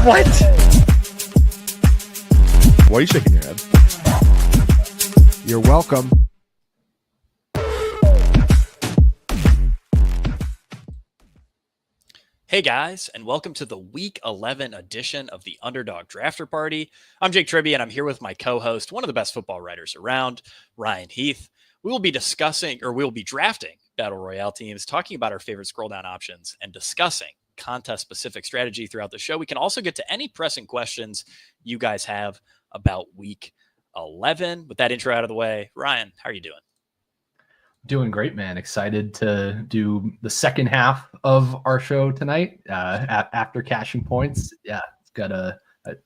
What? Why are you shaking your head? You're welcome. Hey guys, and welcome to the Week 11 edition of the Underdog Drafter Party. I'm Jake Tribbey, and I'm here with my co-host, one of the best football writers around, Ryan Heath. We will be drafting Battle Royale teams, talking about our favorite scroll down options, and discussing contest-specific strategy throughout the show. We can also get to any pressing questions you guys have about Week 11. With that intro out of the way, Ryan, how are you doing? Doing great, man. Excited to do the second half of our show tonight after cashing points. Yeah, it's got a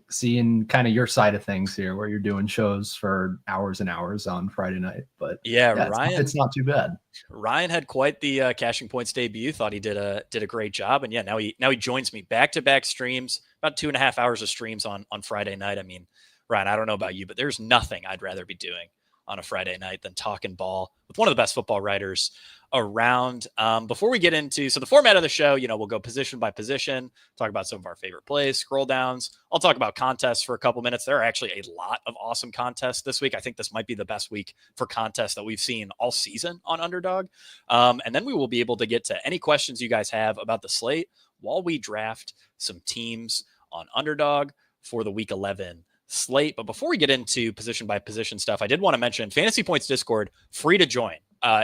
seeing kind of your side of things here where you're doing shows for hours and hours on Friday night. But yeah, Ryan, it's not too bad. Ryan had quite the cashing points debut. Thought he did a great job. And yeah, now he joins me back-to-back streams, about 2.5 hours of streams on Friday night. I mean, Ryan, I don't know about you, but there's nothing I'd rather be doing on a Friday night than talking ball with one of the best football writers around. Before we get into, so the format of the show, we'll go position by position, talk about some of our favorite plays, scroll downs. I'll talk about contests for a couple minutes. There are actually a lot of awesome contests this week. I think this might be the best week for contests that we've seen all season on Underdog. And then we will be able to get to any questions you guys have about the slate while we draft some teams on Underdog for the Week 11 slate. But before we get into position by position stuff, I did want to mention Fantasy Points Discord, free to join.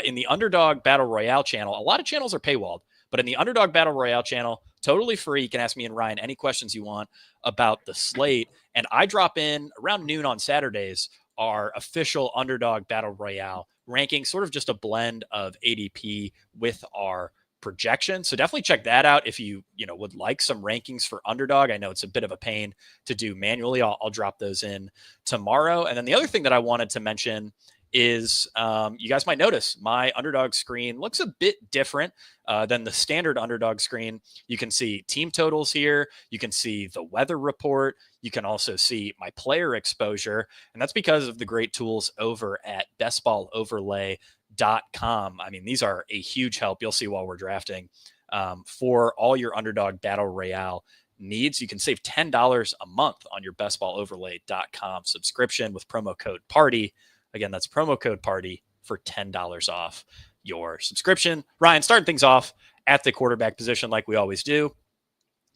In the Underdog Battle Royale channel, a lot of channels are paywalled, but in the Underdog Battle Royale channel, totally free. You can ask me and Ryan any questions you want about the slate. And I drop in around noon on Saturdays our official Underdog Battle Royale ranking, sort of just a blend of ADP with our projection. So definitely check that out if you would like some rankings for Underdog. I know it's a bit of a pain to do manually. I'll drop those in tomorrow. And then the other thing that I wanted to mention is you guys might notice my Underdog screen looks a bit different than the standard Underdog screen. You can see team totals here. You can see the weather report. You can also see my player exposure. And that's because of the great tools over at bestballoverlay.com. I mean, these are a huge help. You'll see while we're drafting for all your Underdog Battle Royale needs. You can save $10 a month on your bestballoverlay.com subscription with promo code PARTY. Again, that's promo code PARTY for $10 off your subscription. Ryan, starting things off at the quarterback position like we always do.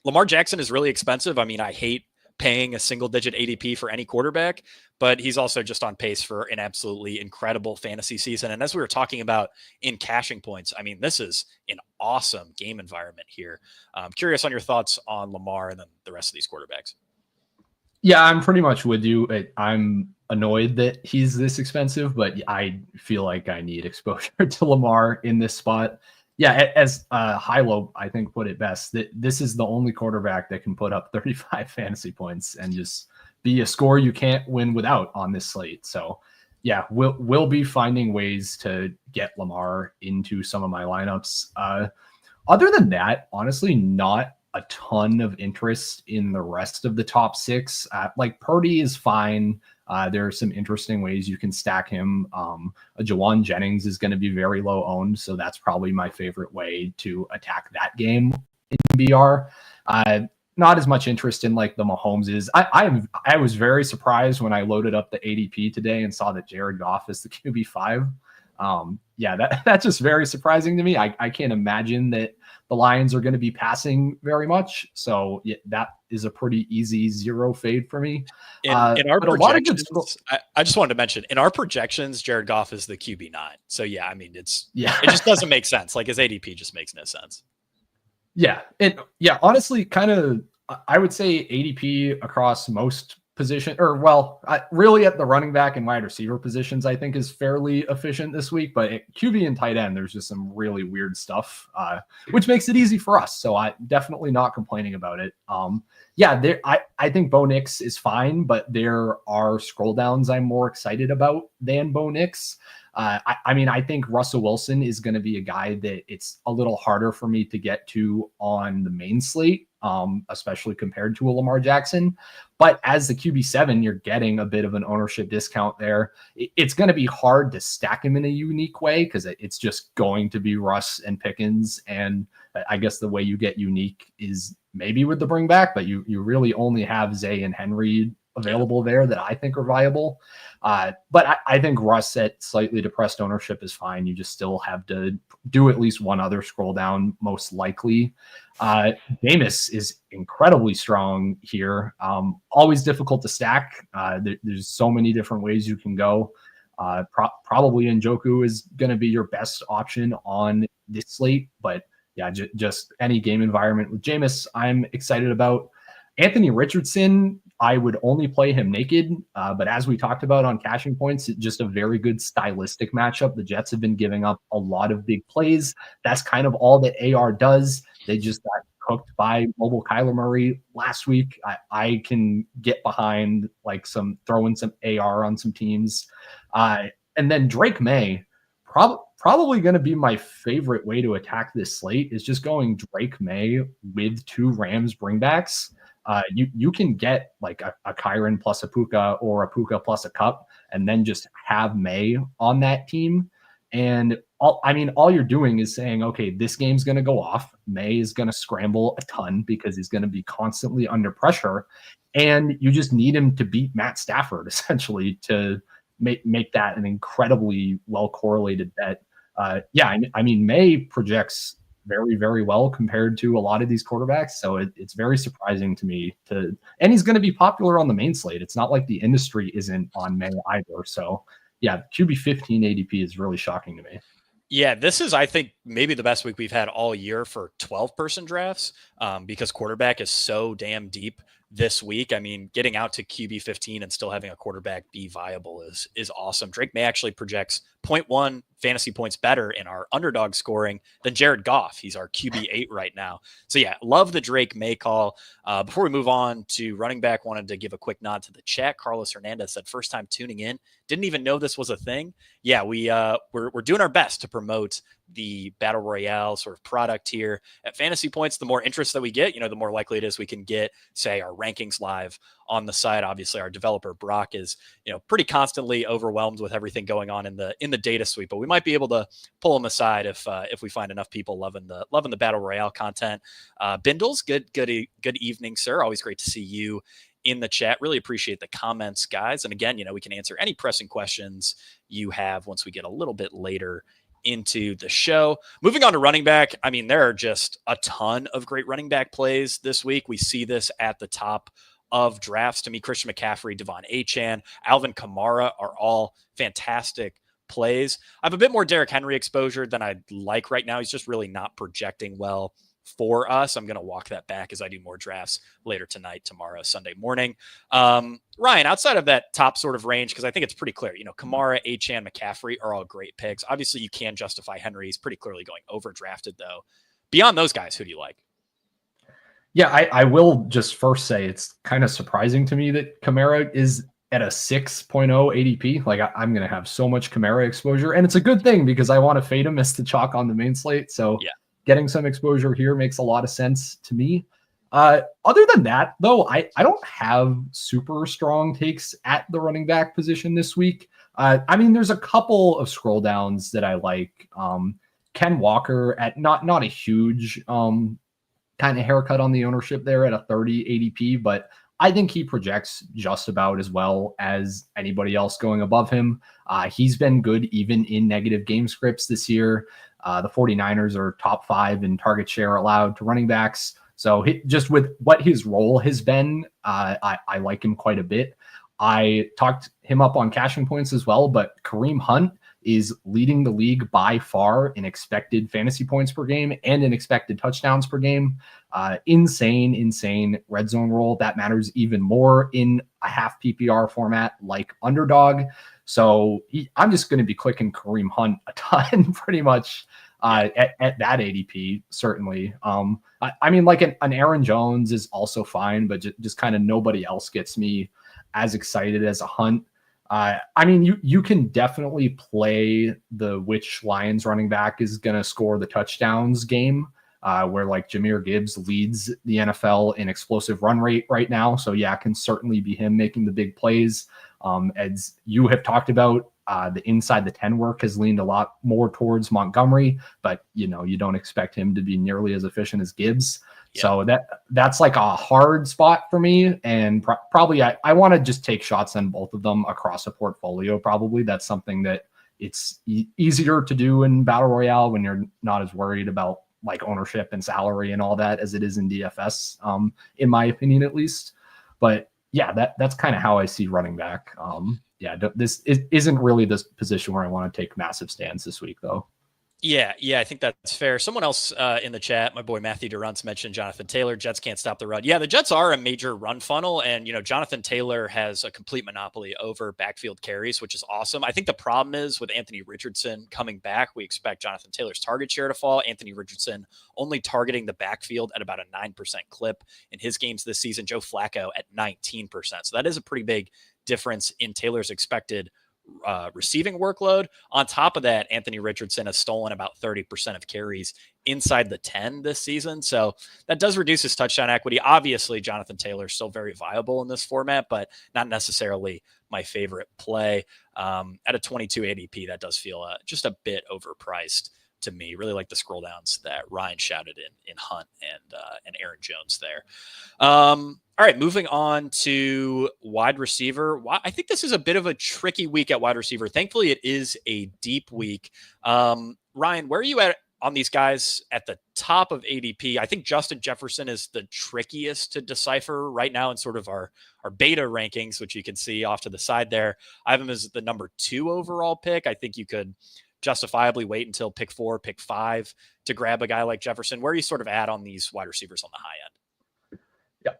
Lamar Jackson is really expensive. I mean, I hate paying a single-digit ADP for any quarterback, but he's also just on pace for an absolutely incredible fantasy season. And as we were talking about in cashing points, I mean, this is an awesome game environment here. I'm curious on your thoughts on Lamar and then the rest of these quarterbacks. Yeah, I'm pretty much with you. I'm annoyed that he's this expensive, but I feel like I need exposure to Lamar in this spot. Yeah, as Hilo, I think, put it best, that this is the only quarterback that can put up 35 fantasy points and just be a score you can't win without on this slate. So, yeah, we'll be finding ways to get Lamar into some of my lineups. Other than that, honestly, not a ton of interest in the rest of the top six. Like Purdy is fine. There are some interesting ways you can stack him. Jawan Jennings is going to be very low owned, so that's probably my favorite way to attack that game in BR. Not as much interest in like the Mahomes is. I was very surprised when I loaded up the ADP today and saw that Jared Goff is the QB5. That's just very surprising to me. I can't imagine that the Lions are going to be passing very much. So yeah, that is a pretty easy zero fade for me. In our projections, I just wanted to mention, in our projections, Jared Goff is the QB9. So yeah, I mean, it just doesn't make sense. Like his ADP just makes no sense. Yeah. And yeah, honestly, kind of, I would say ADP across most position, really at the running back and wide receiver positions, I think is fairly efficient this week. But at QB and tight end, there's just some really weird stuff, which makes it easy for us. So I definitely not complaining about it. I think Bo Nix is fine, but there are scroll downs I'm more excited about than Bo Nix. I think Russell Wilson is going to be a guy that it's a little harder for me to get to on the main slate. especially compared to a Lamar Jackson. But as the QB7, you're getting a bit of an ownership discount there. It's going to be hard to stack him in a unique way because it's just going to be Russ and Pickens. And I guess the way you get unique is maybe with the bring back, but you really only have Zay and Henry available there that I think are viable. But I think Russ at slightly depressed ownership is fine. You just still have to do at least one other scroll down, most likely. Jameis is incredibly strong here. Always difficult to stack. There's so many different ways you can go. Probably Njoku is going to be your best option on this slate, but yeah, just any game environment with Jameis, I'm excited about. Anthony Richardson, I would only play him naked, but as we talked about on Cashing Points, it's just a very good stylistic matchup. The Jets have been giving up a lot of big plays. That's kind of all that AR does. They just got cooked by mobile Kyler Murray last week. I can get behind like throwing some AR on some teams. And then Drake May, probably going to be my favorite way to attack this slate is just going Drake May with 2 Rams bringbacks. You can get like a Kyren plus a Puka or a Puka plus a Cup and then just have May on that team. And all you're doing is saying, okay, this game's going to go off. May is going to scramble a ton because he's going to be constantly under pressure. And you just need him to beat Matt Stafford essentially to make that an incredibly well correlated bet. May projects very, very well compared to a lot of these quarterbacks. So it's very surprising to me and he's going to be popular on the main slate. It's not like the industry isn't on May either. So yeah, QB 15 ADP is really shocking to me. Yeah, this is, I think, maybe the best week we've had all year for 12-person drafts because quarterback is so damn deep this week. I mean, getting out to QB 15 and still having a quarterback be viable is awesome. Drake May actually projects 0.1 fantasy points better in our underdog scoring than Jared Goff. He's our QB 8 right now. So yeah, love the Drake May call. Before we move on to running back, wanted to give a quick nod to the chat. Carlos Hernandez said first time tuning in, didn't even know this was a thing. Yeah, we're doing our best to promote the Battle Royale sort of product here at Fantasy Points. The more interest that we get, the more likely it is we can get, say, our rankings live on the site. Obviously, our developer Brock is, pretty constantly overwhelmed with everything going on in the data suite, but we might be able to pull him aside if we find enough people loving the Battle Royale content. Bindles, good evening, sir. Always great to see you in the chat. Really appreciate the comments, guys. And again, we can answer any pressing questions you have once we get a little bit later into the show. Moving on to running back. I mean, there are just a ton of great running back plays this week. We see this at the top of drafts. To me, Christian McCaffrey, Devon Achane, Alvin Kamara are all fantastic plays. I have a bit more Derrick Henry exposure than I'd like right now. He's just really not projecting well for us. I'm going to walk that back as I do more drafts later tonight, tomorrow, Sunday morning. Ryan, outside of that top sort of range, because I think it's pretty clear, Kamara, Achane, McCaffrey are all great picks. Obviously, you can justify Henry. He's pretty clearly going overdrafted, though. Beyond those guys, who do you like? Yeah, I will just first say it's kind of surprising to me that Kamara is at a 6.0 ADP. Like I'm going to have so much Kamara exposure, and it's a good thing because I want to fade him as the chalk on the main slate. So yeah, getting some exposure here makes a lot of sense to me. Other than that, though, I don't have super strong takes at the running back position this week. There's a couple of scroll downs that I like. Ken Walker at not a huge kind of haircut on the ownership there at a 30 ADP, but I think he projects just about as well as anybody else going above him. He's been good even in negative game scripts this year. The 49ers are top 5 in target share allowed to running backs. So just with what his role has been, I like him quite a bit. I talked him up on Cashing Points as well, but Kareem Hunt is leading the league by far in expected fantasy points per game and in expected touchdowns per game. Insane red zone role. That matters even more in a half PPR format like Underdog. So I'm just going to be clicking Kareem Hunt a ton pretty much at that ADP, certainly. Like an Aaron Jones is also fine, but just kind of nobody else gets me as excited as a Hunt. You can definitely play the which Lions running back is going to score the touchdowns game. where like Jahmyr Gibbs leads the NFL in explosive run rate right now. So yeah, it can certainly be him making the big plays. As you have talked about, the inside the 10 work has leaned a lot more towards Montgomery, but you don't expect him to be nearly as efficient as Gibbs. Yeah. So that's like a hard spot for me. And probably I want to just take shots on both of them across a portfolio. Probably that's something that it's easier to do in Battle Royale when you're not as worried about like ownership and salary and all that as it is in DFS, in my opinion, at least. But yeah, that's kind of how I see running back. This isn't really this position where I want to take massive stands this week, though. Yeah, I think that's fair. Someone else in the chat, my boy Matthew Durant's mentioned Jonathan Taylor. Jets can't stop the run. Yeah, the Jets are a major run funnel, and Jonathan Taylor has a complete monopoly over backfield carries, which is awesome. I think the problem is with Anthony Richardson coming back, we expect Jonathan Taylor's target share to fall. Anthony Richardson only targeting the backfield at about a 9% clip in his games this season. Joe Flacco at 19%. So that is a pretty big difference in Taylor's expected receiving workload. On top of that, Anthony Richardson has stolen about 30% of carries inside the 10 this season. So that does reduce his touchdown equity. Obviously, Jonathan Taylor is still very viable in this format, but not necessarily my favorite play. At a 22 ADP, that does feel just a bit overpriced to me. Really like the scroll downs that Ryan shouted in Hunt and Aaron Jones there. All right, moving on to wide receiver. I think this is a bit of a tricky week at wide receiver. Thankfully, it is a deep week. Ryan, where are you at on these guys at the top of ADP? I think Justin Jefferson is the trickiest to decipher right now in sort of our beta rankings, which you can see off to the side there. I have him as the number 2 overall pick. I think you could justifiably wait until pick 4, pick 5 to grab a guy like Jefferson. Where are you sort of at on these wide receivers on the high end?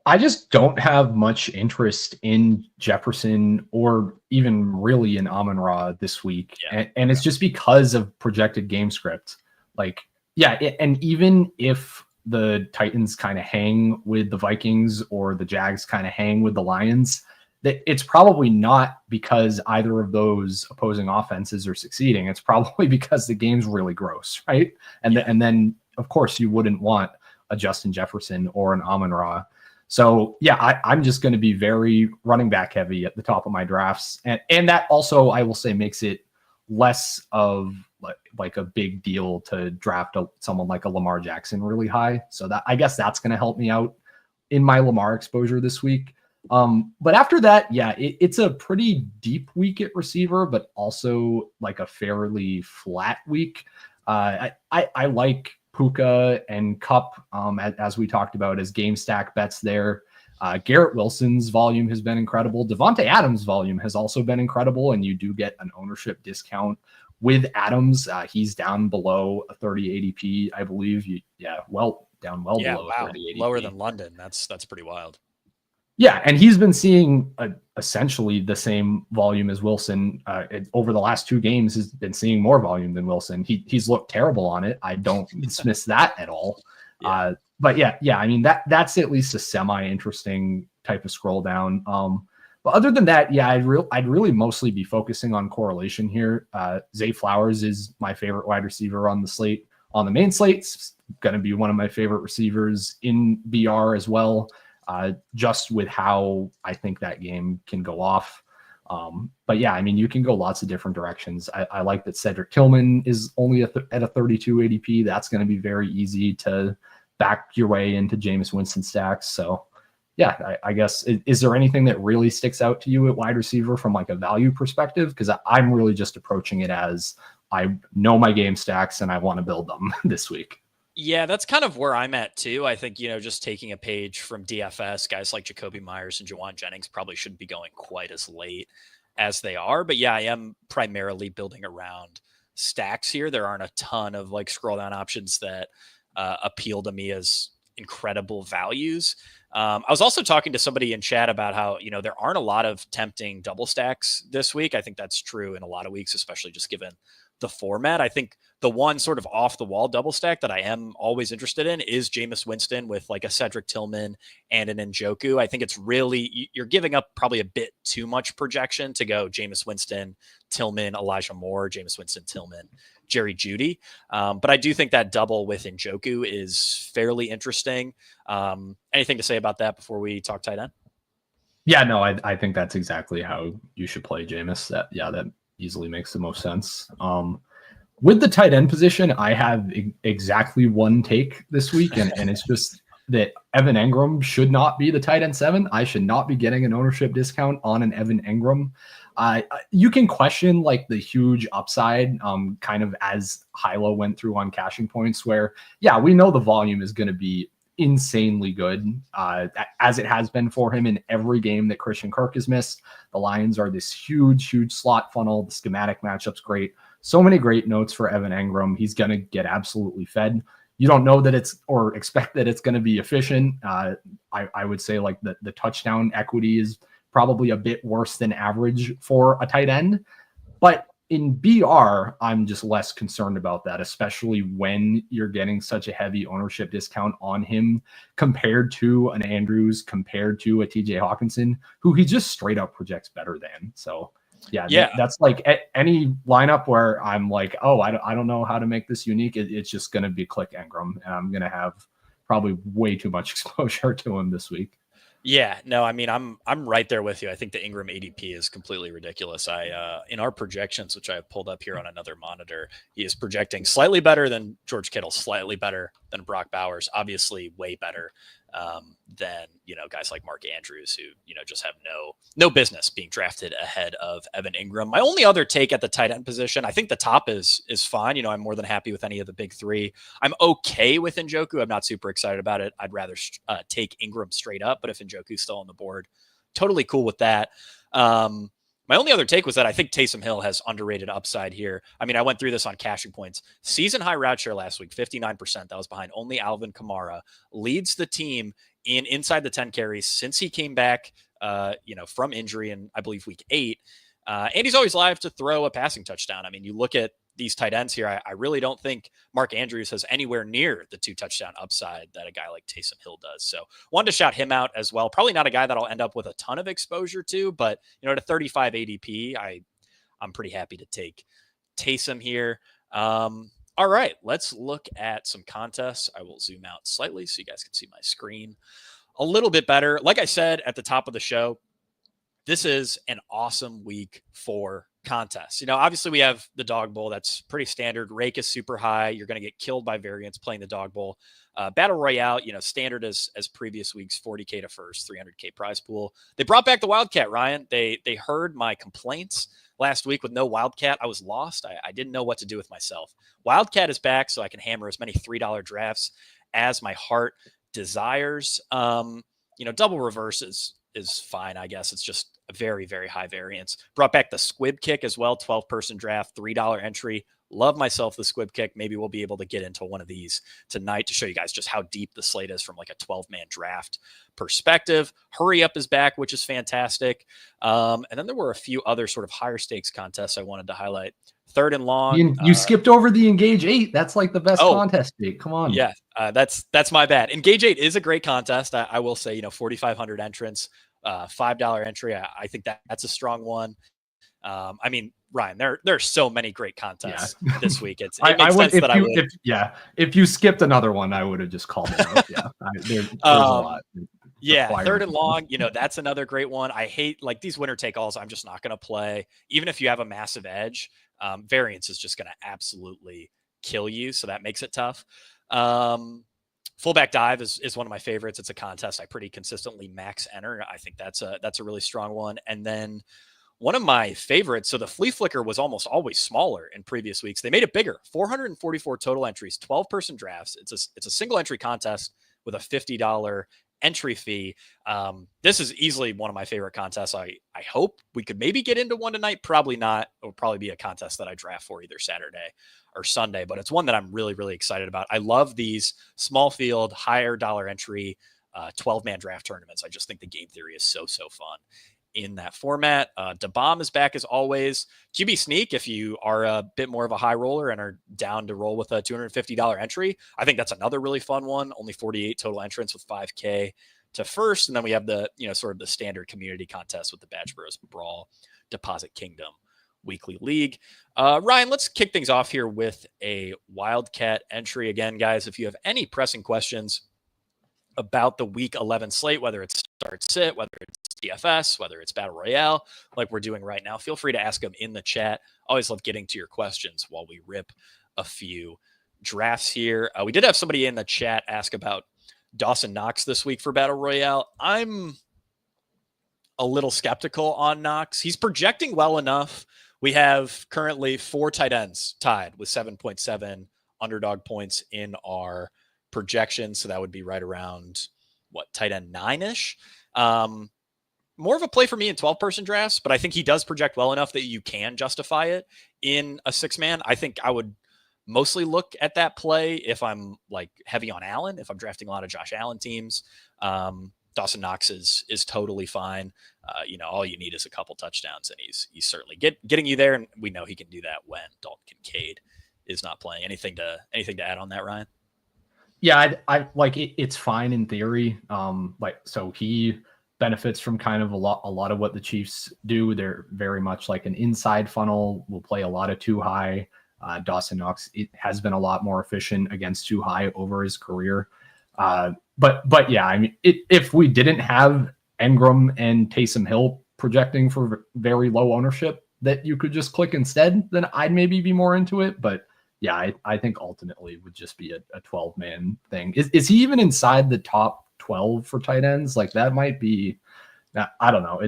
I just don't have much interest in Jefferson or even really in Amon-Ra this week. Yeah. And it's just because of projected game script. And even if the Titans kind of hang with the Vikings or the Jags kind of hang with the Lions, it's probably not because either of those opposing offenses are succeeding. It's probably because the game's really gross, right? And then, of course, you wouldn't want a Justin Jefferson or an Amon-Ra. So yeah, I'm just going to be very running back heavy at the top of my drafts, and that also I will say makes it less of like a big deal to draft someone like a Lamar Jackson really high. So that I guess that's going to help me out in my Lamar exposure this week. But after that, yeah, it's a pretty deep week at receiver, but also like a fairly flat week. I like Puka and Kupp, as we talked about, as game stack bets there. Garrett Wilson's volume has been incredible. Devontae Adams' volume has also been incredible, and you do get an ownership discount with Adams. He's down below a 30 ADP, I believe. Down well below 30 ADP. Lower than London. That's pretty wild. Yeah, and he's been seeing essentially the same volume as Wilson over the last 2 games. Has been seeing more volume than Wilson. He's looked terrible on it. I don't dismiss that at all. Yeah. But yeah, I mean that's at least a semi-interesting type of scroll down. But other than that, yeah, I'd really mostly be focusing on correlation here. Zay Flowers is my favorite wide receiver on the slate. On the main slate, it's going to be one of my favorite receivers in BR as well. Just with how I think that game can go off. But yeah, I mean, you can go lots of different directions. I like that Cedric Tillman is only at a 32 ADP. That's going to be very easy to back your way into Jameis Winston stacks. So yeah, I guess, is there anything that really sticks out to you at wide receiver from like a value perspective? Because I'm really just approaching it as I know my game stacks and I want to build them this week. Yeah, that's kind of where I'm at too. I think, just taking a page from DFS, guys like Jacoby Myers and Juwan Jennings probably shouldn't be going quite as late as they are. But yeah, I am primarily building around stacks here. There aren't a ton of like scroll down options that appeal to me as incredible values. I was also talking to somebody in chat about how, there aren't a lot of tempting double stacks this week. I think that's true in a lot of weeks, especially just given the format. I think the one sort of off the wall double stack that I am always interested in is Jameis Winston with like a Cedric Tillman and an Njoku. I think it's really, you're giving up probably a bit too much projection to go Jameis Winston, Tillman, Elijah Moore, Jameis Winston, Tillman, Jerry Jeudy. But I do think that double with Njoku is fairly interesting. Anything to say about that before we talk tight end? Yeah, no, I think that's exactly how you should play Jameis. That easily makes the most sense. With the tight end position, I have exactly one take this week, and it's just that Evan Engram should not be the tight end 7. I should not be getting an ownership discount on an Evan Engram. You can question like the huge upside, kind of as Hilo went through on caching points, where we know the volume is going to be insanely good, as it has been for him in every game that Christian Kirk has missed. The Lions are this huge slot funnel. The schematic matchup's great. So many great notes for Evan Engram. He's going to get absolutely fed. You don't know that it's, or expect that it's going to be efficient. I would say like the touchdown equity is probably a bit worse than average for a tight end. But in BR, I'm just less concerned about that, especially when you're getting such a heavy ownership discount on him compared to an Andrews, compared to a TJ Hawkinson, who he just straight up projects better than. So that's like any lineup where I'm like, oh, I don't know how to make this unique. It's just going to be click Engram, and I'm going to have probably way too much exposure to him this week. Yeah, no, I mean, I'm right there with you. I think the Ingram ADP is completely ridiculous. In our projections, which I have pulled up here on another monitor, he is projecting slightly better than George Kittle, slightly better than Brock Bowers, obviously way better than, guys like Mark Andrews, who, just have no business being drafted ahead of Evan Ingram. My only other take at the tight end position, I think the top is fine. I'm more than happy with any of the big three. I'm okay with Njoku. I'm not super excited about it. I'd rather take Ingram straight up, but if Njoku's still on the board, totally cool with that. My only other take was that I think Taysom Hill has underrated upside here. I mean, I went through this on caching points. Season high route share last week, 59%. That was behind only Alvin Kamara. Leads the team in inside the 10 carries since he came back, from injury in, I believe, week 8. And he's always live to throw a passing touchdown. I mean, you look at these tight ends here, I really don't think Mark Andrews has anywhere near the 2 touchdown upside that a guy like Taysom Hill does. So wanted to shout him out as well. Probably not a guy that I'll end up with a ton of exposure to, but at a 35 ADP, I'm pretty happy to take Taysom here. All right, let's look at some contests. I will zoom out slightly so you guys can see my screen a little bit better. Like I said at the top of the show, this is an awesome week for contests. Obviously we have the Dog Bowl. That's pretty standard. Rake is super high. You're going to get killed by variants playing the Dog Bowl. Battle Royale, standard as previous weeks, 40K to first, 300K prize pool. They brought back the Wildcat, Ryan. They heard my complaints last week with no Wildcat. I was lost. I didn't know what to do with myself. Wildcat is back, so I can hammer as many $3 drafts as my heart desires. Double reverse is fine, I guess. It's just a very, very high variance. Brought back the Squib Kick as well, 12-person draft, $3 entry. Love myself the Squib Kick. Maybe we'll be able to get into one of these tonight to show you guys just how deep the slate is from like a 12-man draft perspective. Hurry Up is back, which is fantastic. And then there were a few other sort of higher stakes contests I wanted to highlight. Third and long. You skipped over the Engage 8. That's like the best contest date. Come on. Yeah, that's my bad. Engage 8 is a great contest. I will say, 4,500 entrants, $5 entry. I think that's a strong one. I mean, Ryan, there are so many great contests this week. It makes sense that I would. If you skipped another one, I would have just called it out. Yeah, there's a lot. Yeah, third and long, that's another great one. I hate like these winner take alls. I'm just not going to play. Even if you have a massive edge, variance is just going to absolutely kill you. So that makes it tough. Fullback dive is one of my favorites. It's a contest I pretty consistently max enter. I think that's a really strong one. And then one of my favorites, so the flea flicker was almost always smaller in previous weeks. They made it bigger, 444 total entries, 12-person drafts. It's a single entry contest with a $50 entry fee. This is easily one of my favorite contests. I hope we could maybe get into one tonight. Probably not. It will probably be a contest that I draft for either Saturday or Sunday, but it's one that I'm really, really excited about. I love these small field, higher dollar entry, 12-man draft tournaments. I just think the game theory is so fun in that format. DeBomb is back as always. QB Sneak, if you are a bit more of a high roller and are down to roll with a $250 entry, I think that's another really fun one. Only 48 total entrants with 5K to first. And then we have the, sort of the standard community contest with the Badge Bros Brawl Deposit Kingdom weekly league. Ryan, let's kick things off here with a Wildcat entry. Again, guys, if you have any pressing questions about the week 11 slate, whether it's start sit, whether it's DFS, whether it's Battle Royale, like we're doing right now, feel free to ask them in the chat. Always love getting to your questions while we rip a few drafts here. We did have somebody in the chat ask about Dawson Knox this week for Battle Royale. I'm a little skeptical on Knox. He's projecting well enough. We have currently 4 tight ends tied with 7.7 underdog points in our projection. So that would be right around tight end 9-ish. More of a play for me in 12-person drafts, but I think he does project well enough that you can justify it in a 6-man. I think I would mostly look at that play if I'm like heavy on Allen, if I'm drafting a lot of Josh Allen teams. Dawson Knox is totally fine. All you need is a couple touchdowns, and he's certainly getting you there. And we know he can do that when Dalton Kincaid is not playing. Anything to add on that, Ryan? Yeah, I like it. It's fine in theory. So he benefits from kind of a lot of what the Chiefs do. They're very much like an inside funnel. Will play a lot of too high. Dawson Knox has been a lot more efficient against too high over his career. But yeah, I mean, if we didn't have Engram and Taysom Hill projecting for very low ownership that you could just click instead, then I'd maybe be more into it. But yeah, I think ultimately it would just be a 12-man thing. Is he even inside the top 12 for tight ends? Like that might be, I don't know.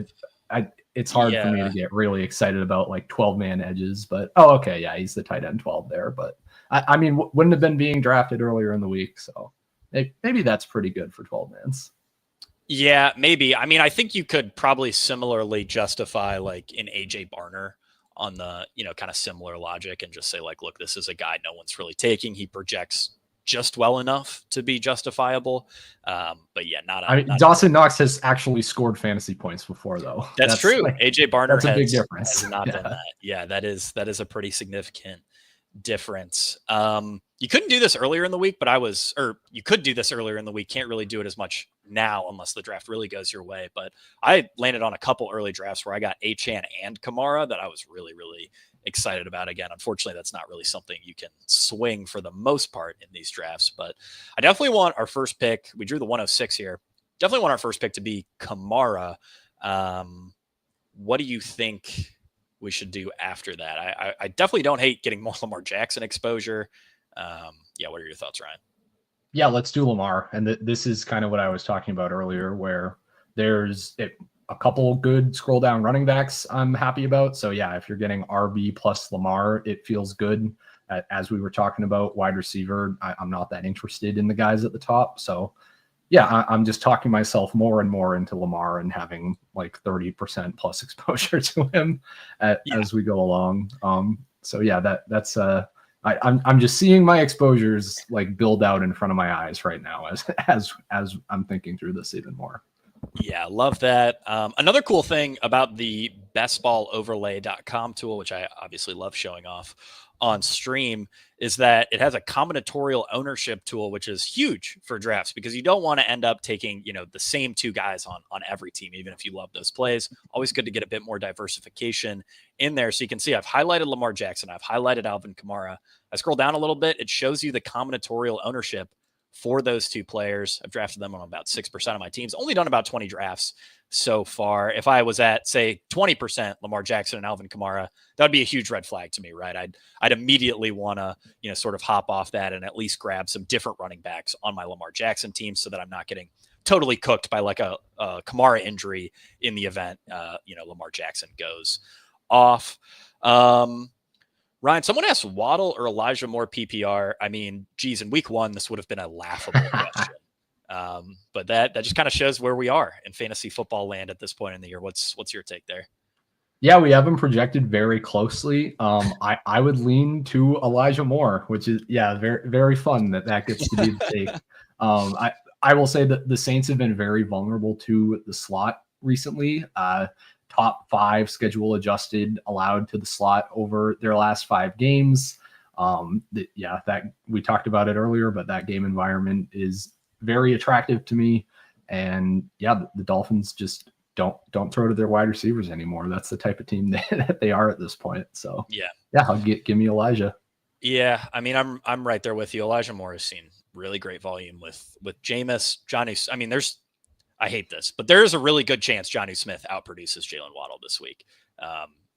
It's hard for me to get really excited about like 12-man edges, but okay. Yeah, he's the tight end 12 there, but I mean, wouldn't have been being drafted earlier in the week. So maybe that's pretty good for 12-mans. Yeah, maybe. I mean, I think you could probably similarly justify like an AJ Barner on the, kind of similar logic and just say like, look, this is a guy no one's really taking. He projects just well enough to be justifiable. But yeah, Dawson Knox has actually scored fantasy points before though. That's true. Like, AJ Barner a big difference. has not done that. Yeah, that is a pretty significant difference. You couldn't do this earlier in the week, you could do this earlier in the week. Can't really do it as much now unless the draft really goes your way. But I landed on a couple early drafts where I got Achane and Kamara that I was really, really excited about. Again, unfortunately, that's not really something you can swing for the most part in these drafts. But I definitely want our first pick. We drew the 106 here. Definitely want our first pick to be Kamara. What do you think we should do after that? I definitely don't hate getting more Lamar Jackson exposure. What are your thoughts, Ryan? Yeah, let's do Lamar. And this is kind of what I was talking about earlier, where there's a couple good scroll down running backs I'm happy about. So yeah, if you're getting RB plus Lamar, it feels good. As we were talking about wide receiver, I'm not that interested in the guys at the top. So yeah, I'm just talking myself more and more into Lamar and having like 30% plus exposure to him as we go along. So yeah, that's I'm just seeing my exposures like build out in front of my eyes right now as I'm thinking through this even more. Yeah, love that. Another cool thing about the bestballoverlay.com tool, which I obviously love showing off on stream, is that it has a combinatorial ownership tool, which is huge for drafts because you don't want to end up taking, the same 2 guys on every team, even if you love those plays. Always good to get a bit more diversification in there. So you can see I've highlighted Lamar Jackson. I've highlighted Alvin Kamara. I scroll down a little bit. It shows you the combinatorial ownership for those 2 players. I've drafted them on about 6% of my teams, only done about 20 drafts so far. If I was at, say, 20% Lamar Jackson and Alvin Kamara, that would be a huge red flag to me, right? I'd immediately want to, sort of hop off that and at least grab some different running backs on my Lamar Jackson team so that I'm not getting totally cooked by like a Kamara injury in the event, Lamar Jackson goes off. Ryan, someone asked Waddle or Elijah Moore PPR. I mean, geez, in week 1, this would have been a laughable question. But that just kind of shows where we are in fantasy football land at this point in the year. What's your take there? Yeah, we have them projected very closely. I would lean to Elijah Moore, which is very, very fun that gets to be the take. I will say that the Saints have been very vulnerable to the slot recently. top 5 schedule adjusted allowed to the slot over their last 5 games. That we talked about it earlier, but that game environment is very attractive to me. And yeah, the Dolphins just don't throw to their wide receivers anymore. That's the type of team that they are at this point. So yeah, give me Elijah. Yeah, I mean, I'm right there with you. Elijah Moore has seen really great volume with Jameis, Johnny. I mean, I hate this, but there is a really good chance Johnny Smith outproduces Jalen Waddle this week.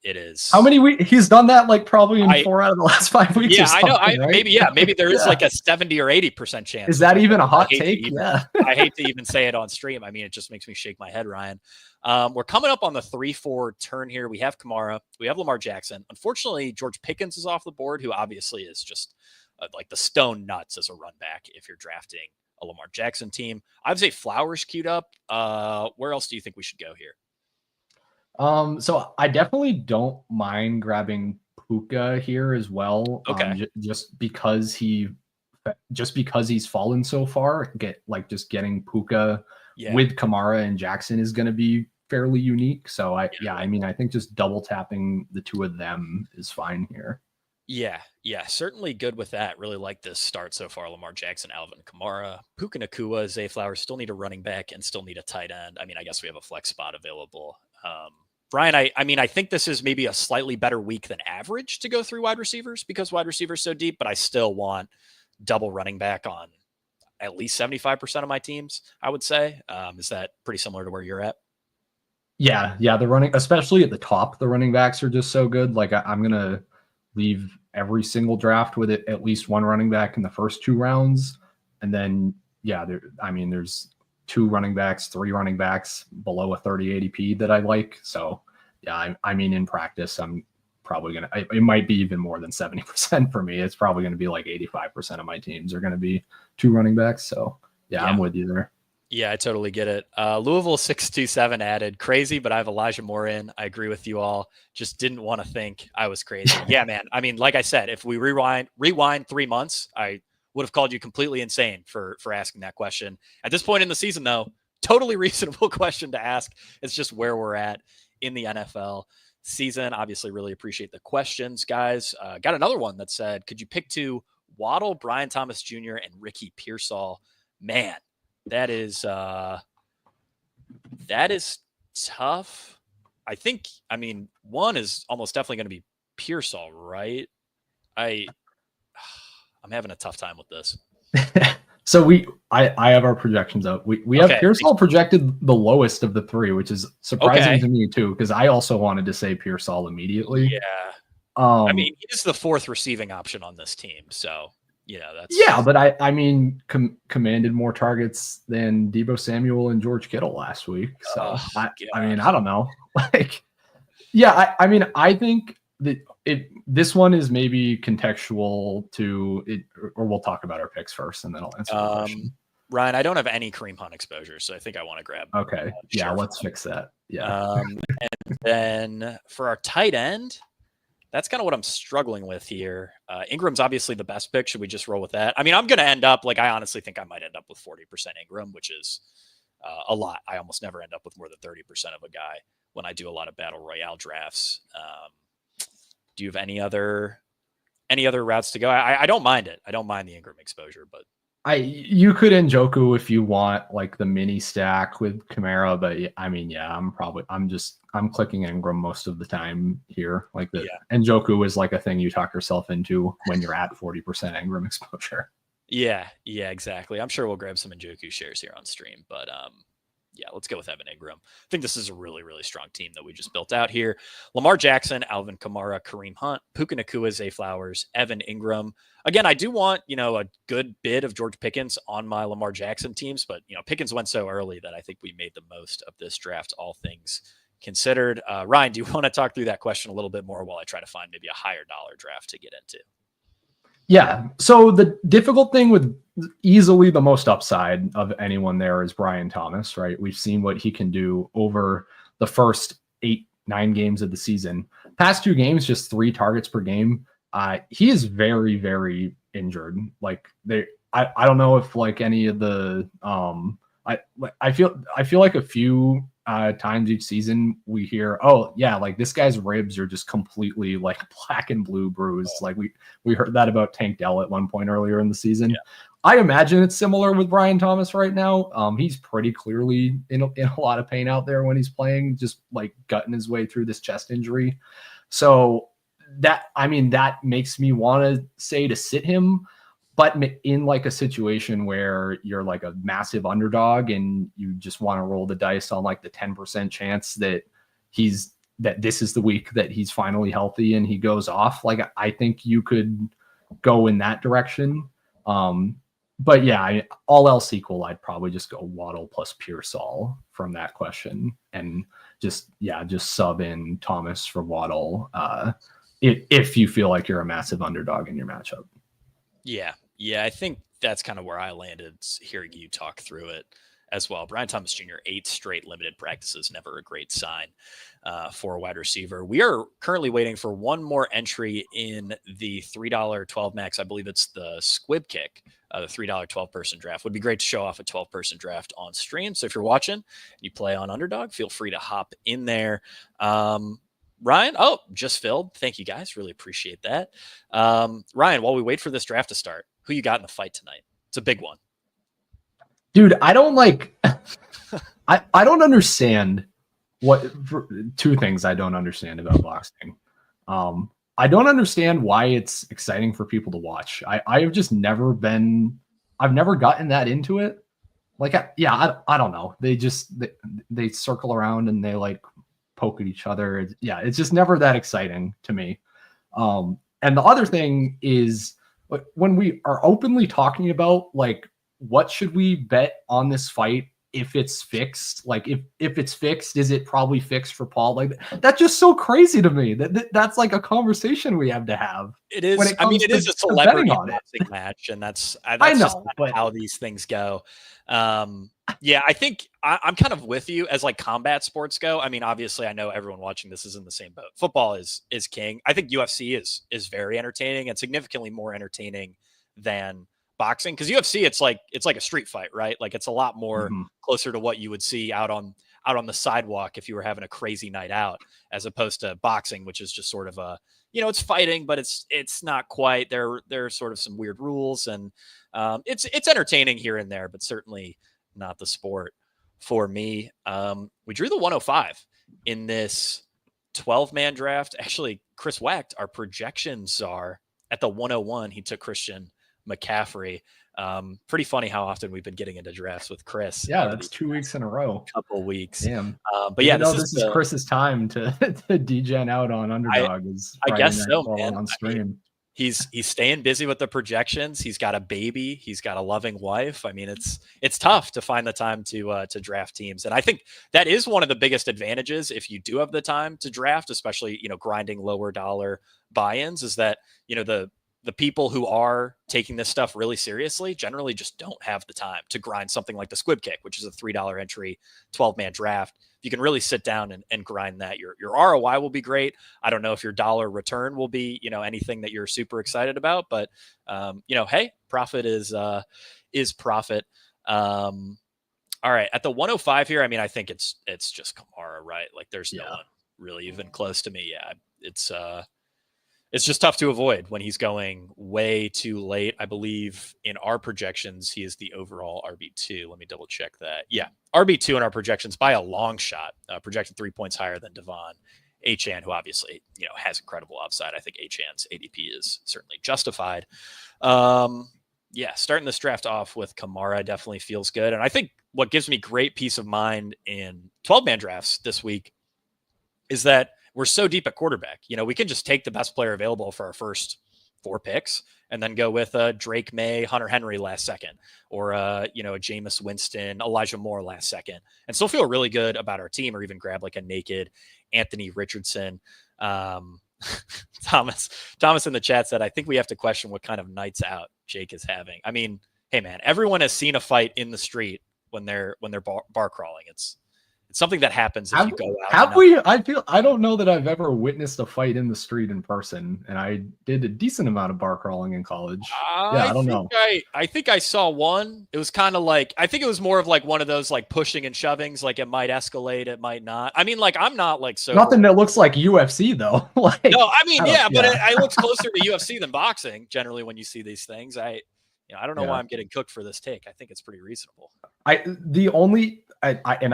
It is how many weeks he's done that, like probably in 4 out of the last 5 weeks. Yeah, I know. Right? Maybe there is like a 70 or 80% chance. Is that even a hot take? I hate to even say it on stream. I mean, it just makes me shake my head, Ryan. We're coming up on the 3-4 turn here. We have Kamara, we have Lamar Jackson. Unfortunately, George Pickens is off the board, who obviously is just like the stone nuts as a run back if you're drafting a Lamar Jackson team. I would say Flowers queued up. Where else do you think we should go here? So I definitely don't mind grabbing Puka here as well. Okay. Just because he's fallen so far, getting Puka with Kamara and Jackson is going to be fairly unique. So I think just double tapping the 2 of them is fine here. Yeah, certainly good with that. Really like this start so far. Lamar Jackson, Alvin Kamara, Puka Nacua, Zay Flowers still need a running back and still need a tight end. I mean, I guess we have a flex spot available. Brian, I think this is maybe a slightly better week than average to go through wide receivers because wide receivers so deep, but I still want double running back on at least 75% of my teams, I would say. Is that pretty similar to where you're at? Yeah. The running, especially at the top, the running backs are just so good. Like I'm going to leave every single draft with at least one running back in the first 2 rounds. And then, there's 2 running backs, 3 running backs below a 30 ADP that I like. So yeah, in practice, I'm probably going to, it might be even more than 70% for me. It's probably going to be like 85% of my teams are going to be 2 running backs. So yeah, I'm with you there. Yeah, I totally get it. Louisville 627 added crazy, but I have Elijah Moore in. I agree with you all. Just didn't want to think I was crazy. Yeah, man. I mean, like I said, if we rewind 3 months, I would have called you completely insane for asking that question. At this point in the season, though, totally reasonable question to ask. It's just where we're at in the NFL season. Obviously, really appreciate the questions, guys. Got another one that said, could you pick 2 Waddle, Brian Thomas Jr., and Ricky Pearsall? Man, that is tough. One is almost definitely going to be Pearsall, right? I'm having a tough time with this. So I have our projections up. We have Pearsall projected the lowest of the 3, which is surprising to me too, because I also wanted to say Pearsall immediately. Yeah. He's the 4th receiving option on this team. So, that's. Yeah, but commanded more targets than Deebo Samuel and George Kittle last week. So, I don't know. I think that this one is maybe contextual to it, or we'll talk about our picks first and then I'll answer the question. Ryan, I don't have any Kareem Hunt exposure, so I think I want to grab. Okay. Let's fix that. Yeah. And then for our tight end, that's kind of what I'm struggling with here. Ingram's obviously the best pick. Should we just roll with that? I mean, I'm going to end up, I honestly think I might end up with 40% Ingram, which is a lot. I almost never end up with more than 30% of a guy when I do a lot of battle royale drafts. Do you have any other routes to go? I don't mind it. I don't mind the Ingram exposure, but you could Njoku if you want like the mini stack with Kamara, but I'm clicking Ingram most of the time here. Like Njoku is like a thing you talk yourself into when you're at 40% Ingram exposure. Yeah, exactly. I'm sure we'll grab some Njoku shares here on stream, but let's go with Evan Ingram. I think this is a really, really strong team that we just built out here. Lamar Jackson, Alvin Kamara, Kareem Hunt, Puka Nacua, Zay Flowers, Evan Ingram. Again, I do want, a good bit of George Pickens on my Lamar Jackson teams, but, Pickens went so early that I think we made the most of this draft, all things considered. Ryan, do you want to talk through that question a little bit more while I try to find maybe a higher dollar draft to get into? Yeah. So the difficult thing with easily the most upside of anyone there is Brian Thomas, right? We've seen what he can do over the first 8-9 games of the season. Past 2 games, just 3 targets per game. He is very, very injured. I don't know if like any of the I feel like a few times each season we hear, oh yeah, like this guy's ribs are just completely like black and blue bruised. Like we heard that about Tank Dell at one point earlier in the season. Yeah. I imagine it's similar with Brian Thomas right now. He's pretty clearly in a lot of pain out there when he's playing, just like gutting his way through this chest injury. So that makes me want to say to sit him, but in like a situation where you're like a massive underdog and you just want to roll the dice on like the 10% chance that this is the week that he's finally healthy and he goes off. Like, I think you could go in that direction. But yeah, all else equal, I'd probably just go Waddle plus Pearsall from that question, and just sub in Thomas for Waddle if you feel like you're a massive underdog in your matchup. Yeah, I think that's kind of where I landed hearing you talk through it as well. Brian Thomas Jr., 8 straight limited practices, never a great sign for a wide receiver. We are currently waiting for one more entry in the $3 12 max. I believe it's the Squib Kick, the $3 12-person draft. Would be great to show off a 12-person draft on stream. So if you're watching, you play on Underdog, feel free to hop in there. Ryan, just filled. Thank you guys. Really appreciate that. Ryan, while we wait for this draft to start, who you got in the fight tonight? It's a big one. Dude, I don't I don't understand two things I don't understand about boxing. I don't understand why it's exciting for people to watch. I've just never gotten that into it. Like, I don't know. They circle around and they like poke at each other. It's just never that exciting to me. And the other thing is, when we are openly talking about like, what should we bet on this fight if it's fixed? Like, if it's fixed, is it probably fixed for Paul? Like, that's just so crazy to me. That's like a conversation we have to have. It is. It is a celebrity boxing match, and that's just how these things go. I think I'm kind of with you as like combat sports go. I mean, obviously, I know everyone watching this is in the same boat. Football is king. I think UFC is very entertaining and significantly more entertaining than boxing, because UFC it's like a street fight, right? Like, it's a lot more closer to what you would see out on the sidewalk if you were having a crazy night out, as opposed to boxing, which is just sort of a, it's fighting, but it's not quite. There's sort of some weird rules, and it's entertaining here and there, but certainly not the sport for me. We drew the 105 in this 12-man draft. Actually, Chris Wacht, our projections are at the 101. He took Christian McCaffrey. Pretty funny how often we've been getting into drafts with Chris. Yeah, that's 2 weeks in a row. Couple weeks. Damn. But yeah, this is Chris's time to degen out on Underdog. I guess so, man. On stream. He's staying busy with the projections. He's got a baby. He's got a loving wife. I mean, it's tough to find the time to draft teams. And I think that is one of the biggest advantages if you do have the time to draft, especially, grinding lower dollar buy-ins, is that, the people who are taking this stuff really seriously generally just don't have the time to grind something like the Squib Kick, which is a $3 entry, 12-man draft. If you can really sit down and grind that, your ROI will be great. I don't know if your dollar return will be, anything that you're super excited about, but hey, profit is profit. All right. At the 105 here, I mean, I think it's just Kamara, right? Like, there's no one really even close to me. Yeah. It's just tough to avoid when he's going way too late. I believe in our projections, he is the overall RB2. Let me double check that. Yeah, RB2 in our projections by a long shot, projected 3 points higher than Devon Achane, who obviously, has incredible upside. I think Achane's ADP is certainly justified. Starting this draft off with Kamara definitely feels good. And I think what gives me great peace of mind in 12-man drafts this week is that we're so deep at quarterback. We can just take the best player available for our first 4 picks and then go with Drake May, Hunter Henry last second, or a Jameis Winston, Elijah Moore last second, and still feel really good about our team, or even grab like a naked Anthony Richardson. Thomas in the chat said, I think we have to question what kind of nights out Jake is having. I mean, hey man, everyone has seen a fight in the street when they're bar crawling. It's It's something that happens if you go out. Have we? I don't know that I've ever witnessed a fight in the street in person, and I did a decent amount of bar crawling in college. I don't know. I think I saw one. It was kind of like, I think it was more of like one of those like pushing and shovings. Like it might escalate, it might not. I mean, like I'm not like so. Nothing that looks like UFC though. No, I mean, but it looks closer to UFC than boxing. Generally, when you see these things, I don't know why I'm getting cooked for this take. I think it's pretty reasonable. I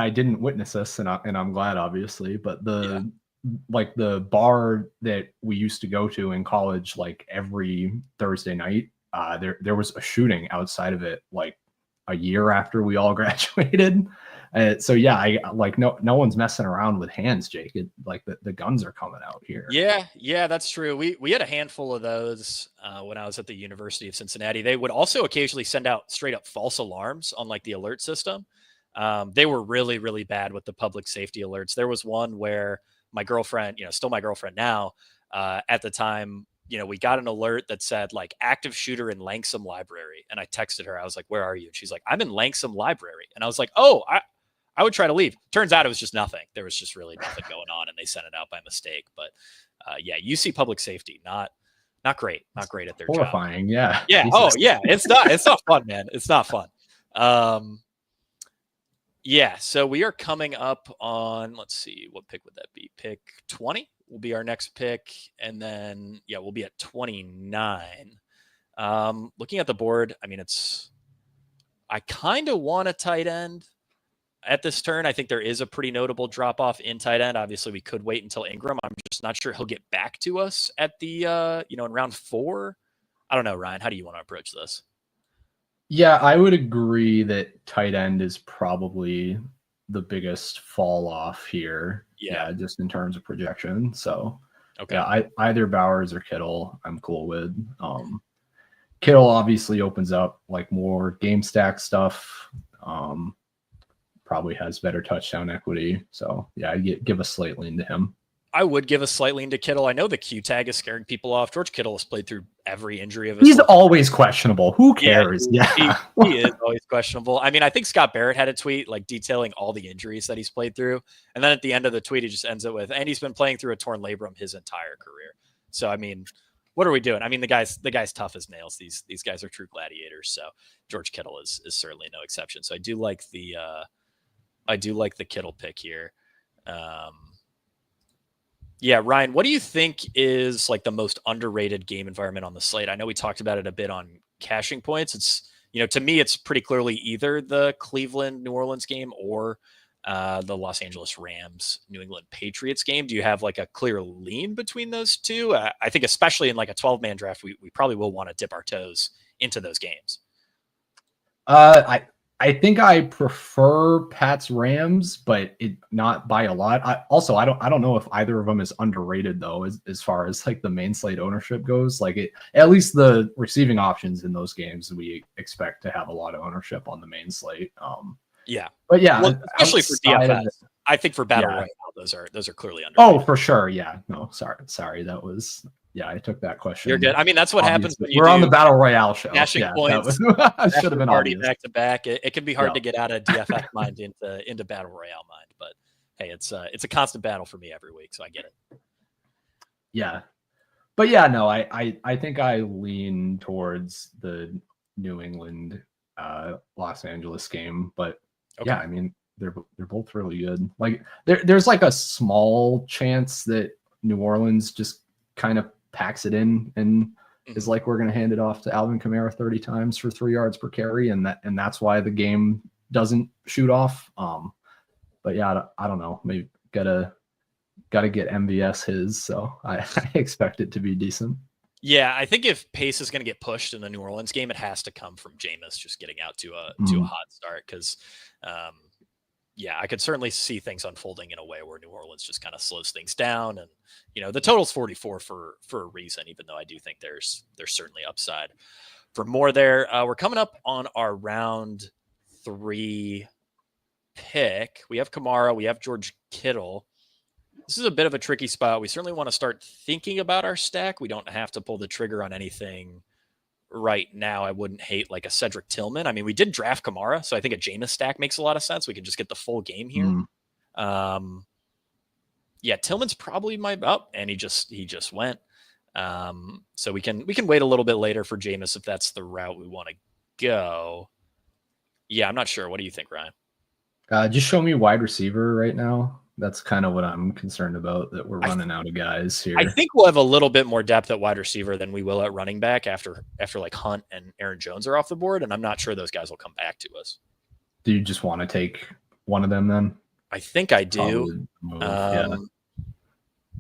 didn't witness this, and I'm glad, obviously. But the bar that we used to go to in college, like every Thursday night, there was a shooting outside of it, like a year after we all graduated. So I like no one's messing around with hands, Jake. Like the guns are coming out here. Yeah, that's true. We had a handful of those when I was at the University of Cincinnati. They would also occasionally send out straight up false alarms on like the alert system. They were really, really bad with the public safety alerts. There was one where my girlfriend, still my girlfriend now, at the time, we got an alert that said like active shooter in Lanksome Library. And I texted her. I was like, where are you? And she's like, I'm in Lanksome Library. And I was like, oh, I would try to leave. Turns out it was just nothing. There was just really nothing going on, and they sent it out by mistake. But UC public safety, not great. Not great at their horrifying, job. Yeah. Yeah. Oh, yeah. It's not fun, man. It's not fun. So we are coming up on, let's see, what pick would that be? Pick 20 will be our next pick. And then, we'll be at 29. Looking at the board, I mean, I kind of want a tight end at this turn. I think there is a pretty notable drop off in tight end. Obviously, we could wait until Ingram. I'm just not sure he'll get back to us at the, in round 4. I don't know, Ryan. How do you want to approach this? Yeah, I would agree that tight end is probably the biggest fall off here. Yeah, just in terms of projection. So, either Bowers or Kittle, I'm cool with. Kittle obviously opens up like more game stack stuff. Probably has better touchdown equity. So, I'd give a slight lean to him. I would give a slight lean to Kittle. I know the Q tag is scaring people off. George Kittle has played through every injury of his life. He's always questionable. Who cares? He is always questionable. I mean, I think Scott Barrett had a tweet like detailing all the injuries that he's played through. And then at the end of the tweet, he just ends it with, and he's been playing through a torn labrum his entire career. So, I mean, what are we doing? I mean, the guy's tough as nails. These guys are true gladiators. So George Kittle is certainly no exception. So I do like the Kittle pick here. Ryan, what do you think is like the most underrated game environment on the slate? I know we talked about it a bit on Cashing Points. It's, to me, it's pretty clearly either the Cleveland New Orleans game or the Los Angeles Rams New England Patriots game. Do you have like a clear lean between those two? I think especially in like a 12-man draft, we probably will want to dip our toes into those games. I think I prefer Pat's Rams, but not by a lot. I don't know if either of them is underrated though, as far as like the main slate ownership goes. Like at least the receiving options in those games, we expect to have a lot of ownership on the main slate. But especially for DFS, I think for Battle Royale, those are clearly underrated. Oh, for sure. Yeah. No, sorry. That was. Yeah, I took that question. You're good. I mean, that's what happens when we're on the Battle Royale show. Cashing points. Should have been already obvious. Back to back. It can be hard to get out of DFF mind into Battle Royale mind, but hey, it's a constant battle for me every week, so I get it. Yeah, but I think I lean towards the New England Los Angeles game, but I mean they're both really good. Like there's like a small chance that New Orleans just kind of packs it in and is like, we're going to hand it off to Alvin Kamara 30 times for 3 yards per carry. And that's why the game doesn't shoot off. But I don't know. Maybe gotta get MVS his. So I expect it to be decent. Yeah. I think if pace is going to get pushed in the New Orleans game, it has to come from Jameis just getting out to a hot start. Cause I could certainly see things unfolding in a way where New Orleans just kind of slows things down. And, the total's 44 for a reason, even though I do think there's certainly upside for more there. We're coming up on our round 3 pick. We have Kamara, we have George Kittle. This is a bit of a tricky spot. We certainly want to start thinking about our stack. We don't have to pull the trigger on anything right now. I wouldn't hate like a Cedric Tillman. I mean, we did draft Kamara, so I think a Jameis stack makes a lot of sense. We can just get the full game here. Yeah, Tillman's probably and he just went. So we can wait a little bit later for Jameis if that's the route we want to go. Yeah, I'm not sure. What do you think, Ryan? Just show me wide receiver right now. That's kind of what I'm concerned about, that we're running out of guys here. I think we'll have a little bit more depth at wide receiver than we will at running back after like Hunt and Aaron Jones are off the board, and I'm not sure those guys will come back to us. Do you just want to take one of them then? I think I do.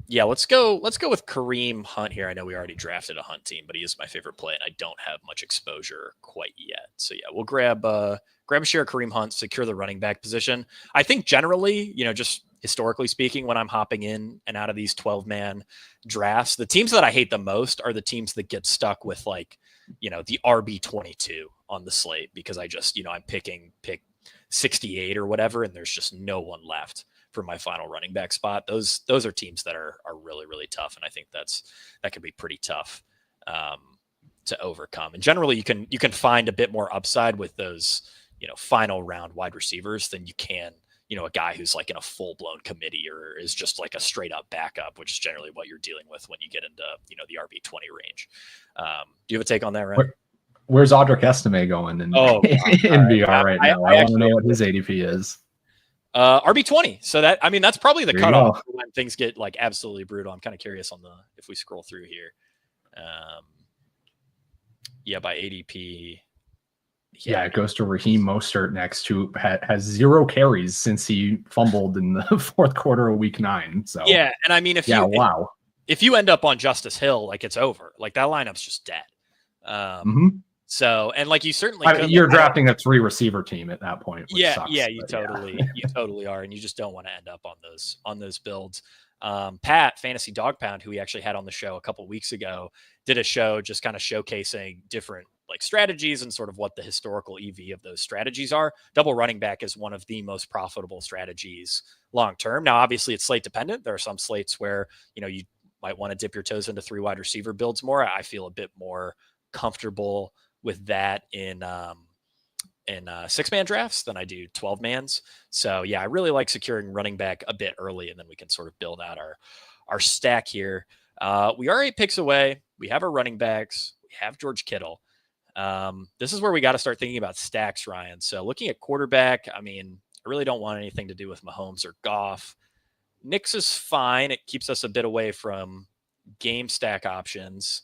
Yeah, let's go with Kareem Hunt here. I know we already drafted a Hunt team, but he is my favorite play, and I don't have much exposure quite yet. So yeah, we'll grab a share of Kareem Hunt, secure the running back position. I think generally, just historically speaking, when I'm hopping in and out of these 12-man drafts, the teams that I hate the most are the teams that get stuck with the RB22 on the slate, because I just, I'm pick 68 or whatever, and there's just no one left for my final running back spot. Those are teams that are really, really tough. And I think that could be pretty tough to overcome. And generally you can find a bit more upside with those, final round wide receivers than you can, a guy who's like in a full blown committee or is just like a straight up backup, which is generally what you're dealing with when you get into, the RB20 range. Do you have a take on that, Ryan? Where's Audric Estime going in VR right now? I want to know what his ADP is. RB20. So that's probably the cutoff when things get like absolutely brutal. I'm kind of curious if we scroll through here. By ADP. Yeah, it goes to Raheem Mostert next, who has 0 carries since he fumbled in the fourth quarter of week 9. So yeah, and I mean, if you end up on Justice Hill, like it's over. Like that lineup's just dead. So, and like you certainly you're drafting a 3 receiver team at that point. Which sucks, you totally are, and you just don't want to end up on those builds. Pat, Fantasy Dog Pound, who we actually had on the show a couple weeks ago, did a show just kind of showcasing different like strategies and sort of what the historical EV of those strategies are. Double running back is one of the most profitable strategies long term. Now, obviously, it's slate dependent. There are some slates where you might want to dip your toes into 3 wide receiver builds more. I feel a bit more comfortable with that in 6-man drafts than I do 12-mans. So yeah, I really like securing running back a bit early, and then we can sort of build out our stack here. We are 8 picks away. We have our running backs. We have George Kittle. This is where we got to start thinking about stacks, Ryan. So looking at quarterback, I mean, I really don't want anything to do with Mahomes or Goff. Nix is fine. It keeps us a bit away from game stack options.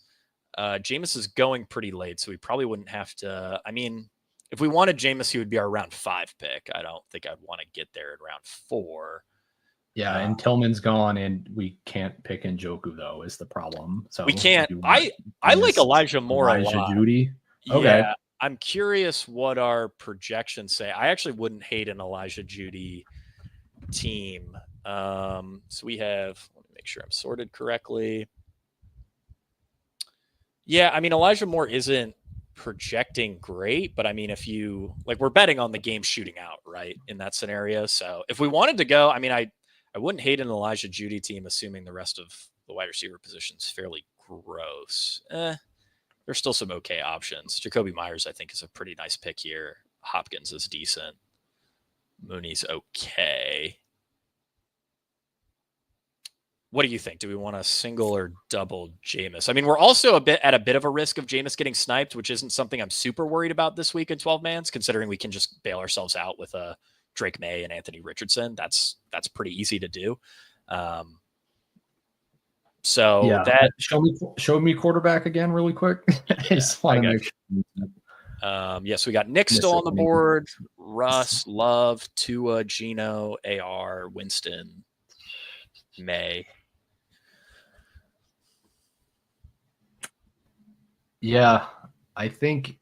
Jameis is going pretty late, so we probably wouldn't have to. I mean, if we wanted Jameis, he would be our round 5 pick. I don't think I'd want to get there in round 4. Yeah, and Tillman's gone, and we can't pick Njoku, though, is the problem. So we can't. I like Elijah Moore a lot. Judy. Okay. Yeah, I'm curious what our projections say. I actually wouldn't hate an Elijah Judy team. So we have. Let me make sure I'm sorted correctly. Yeah, I mean, Elijah Moore isn't projecting great, but I mean, if you like, we're betting on the game shooting out, right, in that scenario. So if we wanted to go, I mean, I wouldn't hate an Elijah Judy team, assuming the rest of the wide receiver position is fairly gross. There's still some okay options. Jacoby Myers, I think, is a pretty nice pick here. Hopkins is decent. Mooney's okay. What do you think? Do we want to single or double Jameis? I mean, we're also at a bit of a risk of Jameis getting sniped, which isn't something I'm super worried about this week in 12-mans, considering we can just bail ourselves out with a Drake May and Anthony Richardson. That's pretty easy to do. So yeah, that show me quarterback again really quick. I just want to make sure. Yes, we got Nick still on the board. Russ, Love, Tua, Gino, AR, Winston, May. Yeah, I think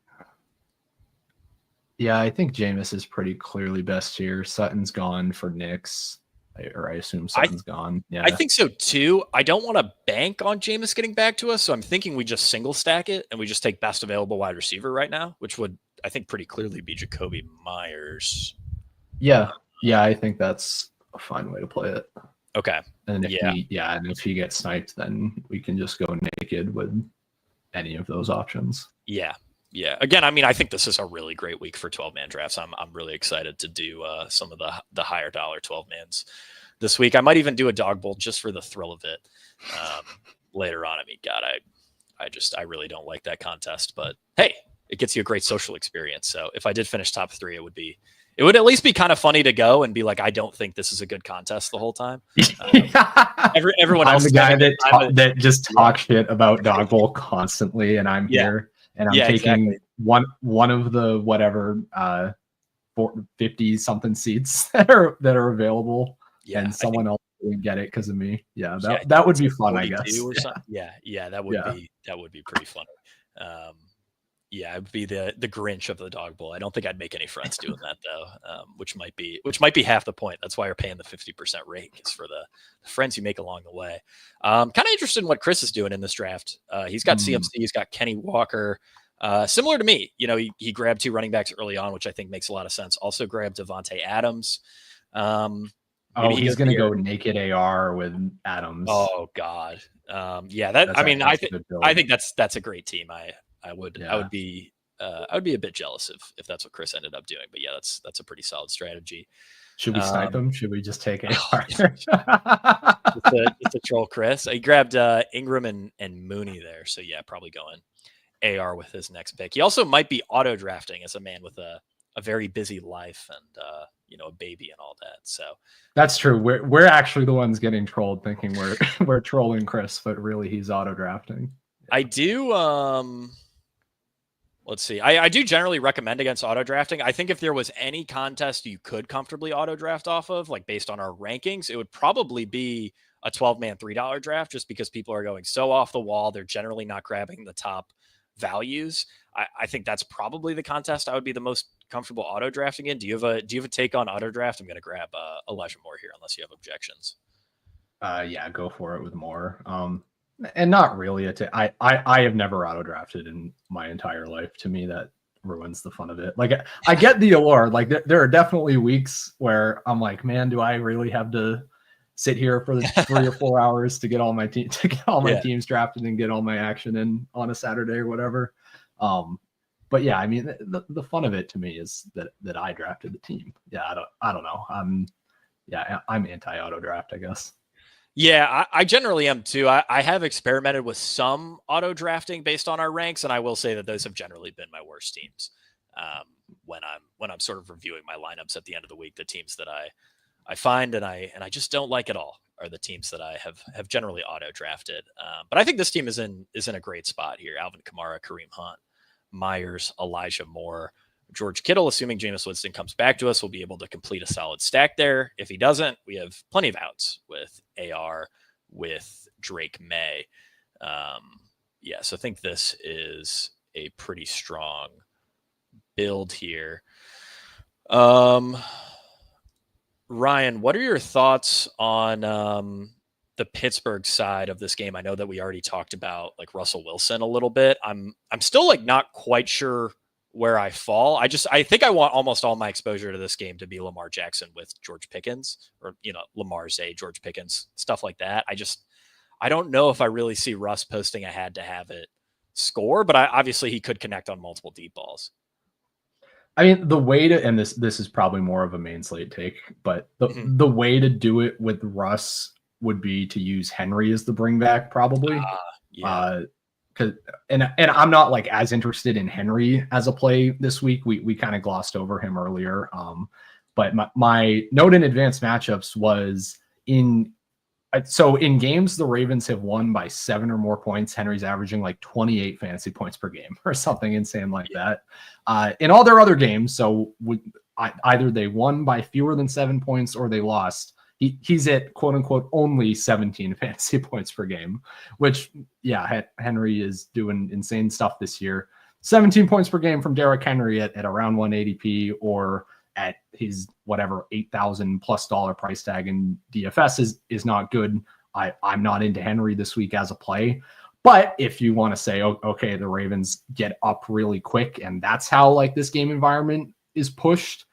Jameis is pretty clearly best here. Sutton's gone for Knicks, or I assume Sutton's gone. Yeah, I think so too. I don't want to bank on Jameis getting back to us, so I'm thinking we just single stack it and we just take best available wide receiver right now, which would, I think, pretty clearly be Jacoby Myers. Yeah, I think that's a fine way to play it. Okay. And if he gets sniped, then we can just go naked with any of those options. Yeah. Yeah. Again, I mean, I think this is a really great week for 12-man drafts. I'm really excited to do some of the higher dollar 12-mans this week. I might even do a dog bowl just for the thrill of it later on. I mean, God, I really don't like that contest, but hey, it gets you a great social experience. So if I did finish top 3, it would at least be kind of funny to go and be like, I don't think this is a good contest the whole time. Everyone I'm else, the guy that just talks shit about dog bowl constantly, and I'm here. And I'm taking one of the whatever 50 something seats that are available, and someone else would get it because of me. Yeah, that would be fun, I guess. Or something. Yeah, that would be pretty funny. I'd be the Grinch of the dog bowl. I don't think I'd make any friends doing that though, which might be half the point. That's why you're paying the 50% rate, is for the friends you make along the way. Kind of interested in what Chris is doing in this draft. He's got CMC, he's got Kenny Walker. Similar to me, he grabbed 2 running backs early on, which I think makes a lot of sense. Also grabbed Devontae Adams. He's going to go naked AR with Adams. Oh God. I think that's a great team. I would be a bit jealous if that's what Chris ended up doing, but yeah, that's a pretty solid strategy. Should we snipe him? Should we just take AR? Just a troll Chris. He grabbed Ingram and Mooney there. So yeah, probably going AR with his next pick. He also might be auto drafting as a man with a very busy life and a baby and all that. So that's true. We're actually the ones getting trolled, thinking we're trolling Chris, but really he's auto drafting. I do. Let's see. I do generally recommend against auto drafting. I think if there was any contest you could comfortably auto draft off of, like based on our rankings, it would probably be a 12-man $3 draft, just because people are going so off the wall. They're generally not grabbing the top values. I think that's probably the contest I would be the most comfortable auto drafting in. Do you have a take on auto draft? I'm going to grab Elijah Moore here, unless you have objections. Yeah, go for it with Moore. And not really I have never auto drafted in my entire life. To me, that ruins the fun of it. Like, I get the allure. Like, there are definitely weeks where I'm like, man, do I really have to sit here for the 3 or 4 hours to get all my teams drafted and get all my action in on a Saturday or whatever? But yeah, I mean, the fun of it to me is that I drafted the team. Yeah, I don't know. I'm anti auto draft, I guess. Yeah, I generally am too. I have experimented with some auto drafting based on our ranks, and I will say that those have generally been my worst teams. When I'm sort of reviewing my lineups at the end of the week, the teams that I find and I just don't like at all are the teams that I have generally auto drafted. But I think this team is in a great spot here. Alvin Kamara, Kareem Hunt, Myers, Elijah Moore, George Kittle. Assuming Jameis Winston comes back to us, we'll be able to complete a solid stack there. If he doesn't, we have plenty of outs with AR, with Drake May. So I think this is a pretty strong build here. Ryan, what are your thoughts on the Pittsburgh side of this game? I know that we already talked about like Russell Wilson a little bit. I'm still like not quite sure where I fall. I think I want almost all my exposure to this game to be Lamar Jackson with George Pickens, or Lamar Zay, George Pickens, stuff like that. I don't know if I really see Russ posting a had to have it score, but obviously he could connect on multiple deep balls. I mean, the way to, and this is probably more of a main slate take, but the way to do it with Russ would be to use Henry as the bring back, probably. Because I'm not like as interested in Henry as a play this week. We kind of glossed over him earlier. But my note in advanced matchups was in games the Ravens have won by 7 or more points, Henry's averaging like 28 fantasy points per game or something insane like that. In all their other games, either they won by fewer than 7 points or they lost, he's at quote unquote only 17 fantasy points per game, which Henry is doing insane stuff this year. 17 points per game from Derrick Henry at around 180p or at his whatever $8,000+ price tag in DFS is not good. I'm not into Henry this week as a play. But if you want to say, okay, the Ravens get up really quick and that's how like this game environment is pushed,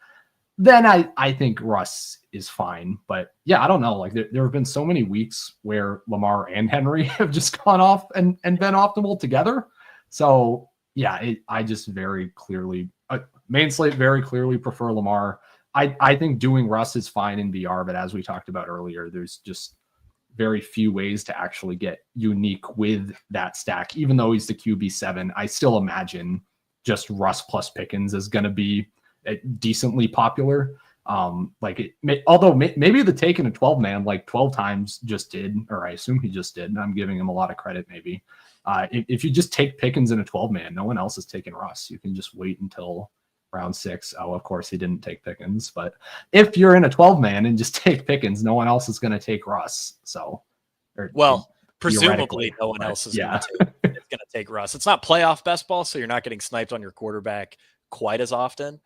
then I think Russ is fine. But yeah, I don't know. Like there have been so many weeks where Lamar and Henry have just gone off and been optimal together. So I just very clearly, main slate very clearly prefer Lamar. I think doing Russ is fine in VR, but as we talked about earlier, there's just very few ways to actually get unique with that stack. Even though he's the QB7, I still imagine just Russ plus Pickens is going to be decently popular. Although maybe the take in a 12-man like 12 times just did, or I assume he just did, and I'm giving him a lot of credit maybe. If you just take Pickens in a 12-man, no one else is taking Russ. You can just wait until round 6. Oh, of course he didn't take Pickens, but if you're in a 12-man and just take Pickens, no one else is going to take Russ. So, presumably no one else is going to take Russ. It's not playoff best ball, so you're not getting sniped on your quarterback quite as often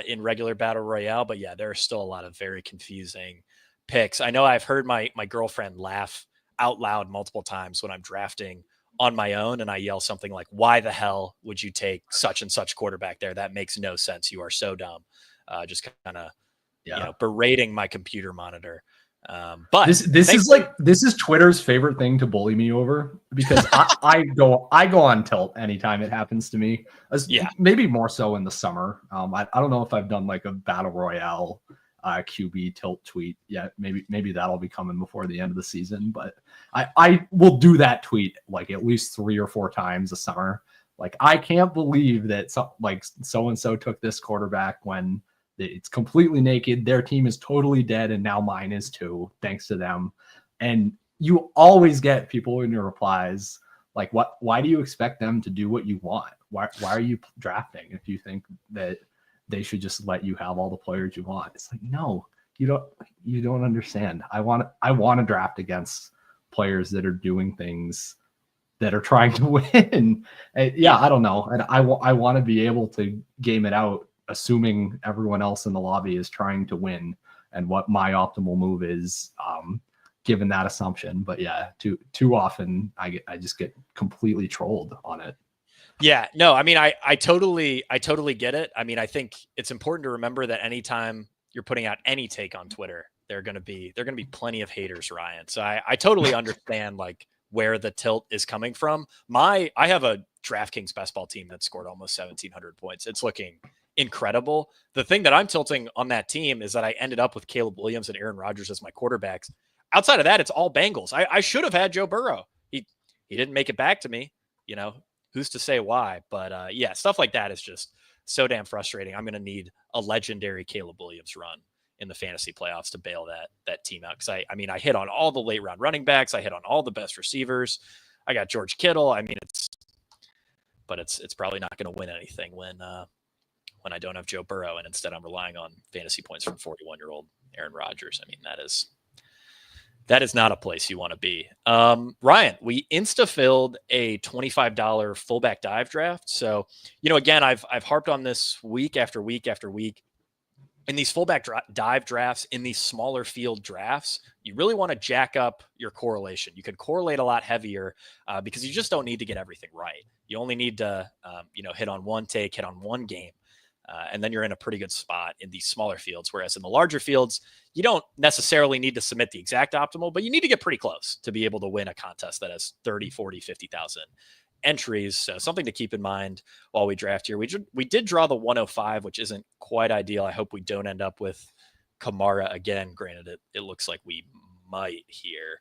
in regular battle royale. But yeah, there are still a lot of very confusing picks. I know I've heard my girlfriend laugh out loud multiple times when I'm drafting on my own and I yell something like, why the hell would you take such and such quarterback there? That makes no sense. You are so dumb. Just kind of berating my computer monitor. But this is Twitter's favorite thing to bully me over, because I go on tilt anytime it happens to me. Maybe more so in the summer. I don't know if I've done like a battle royale QB tilt tweet yet. Maybe that'll be coming before the end of the season, but I will do that tweet like at least 3 or 4 times a summer. Like, I can't believe that so-and-so took this quarterback when it's completely naked. Their team is totally dead, and now mine is too, thanks to them. And you always get people in your replies like, why do you expect them to do what you want? Why are you drafting if you think that they should just let you have all the players you want? It's like, no, you don't understand. I want to draft against players that are doing things that are trying to win. I don't know. And I want to be able to game it out, assuming everyone else in the lobby is trying to win, and what my optimal move is, given that assumption. But yeah, too often I just get completely trolled on it. Yeah, no, I mean, I totally get it. I mean, I think it's important to remember that anytime you're putting out any take on Twitter, there are going to be plenty of haters, Ryan. So I totally understand like where the tilt is coming from. I have a DraftKings best ball team that scored almost 1,700 points. It's looking incredible. The thing that I'm tilting on that team is that I ended up with Caleb Williams and Aaron Rodgers as my quarterbacks. Outside of that, it's all Bengals. I should have had Joe Burrow. He didn't make it back to me. You know, who's to say why? But yeah, stuff like that is just so damn frustrating. I'm going to need a legendary Caleb Williams run in the fantasy playoffs to bail that team out. Because I hit on all the late round running backs. I hit on all the best receivers. I got George Kittle. I mean, it's probably not going to win anything when I don't have Joe Burrow, and instead I'm relying on fantasy points from 41-year-old Aaron Rodgers. I mean, that is not a place you want to be. Ryan, we insta-filled a $25 fullback dive draft. So, again, I've harped on this week after week after week. In these fullback dive drafts, in these smaller field drafts, you really want to jack up your correlation. You can correlate a lot heavier because you just don't need to get everything right. You only need to, hit on one take, hit on one game. And then you're in a pretty good spot in these smaller fields. Whereas in the larger fields, you don't necessarily need to submit the exact optimal, but you need to get pretty close to be able to win a contest that has 30, 40, 50,000 entries. So something to keep in mind while we draft here. We did draw the 105, which isn't quite ideal. I hope we don't end up with Kamara again. Granted, it looks like we might here.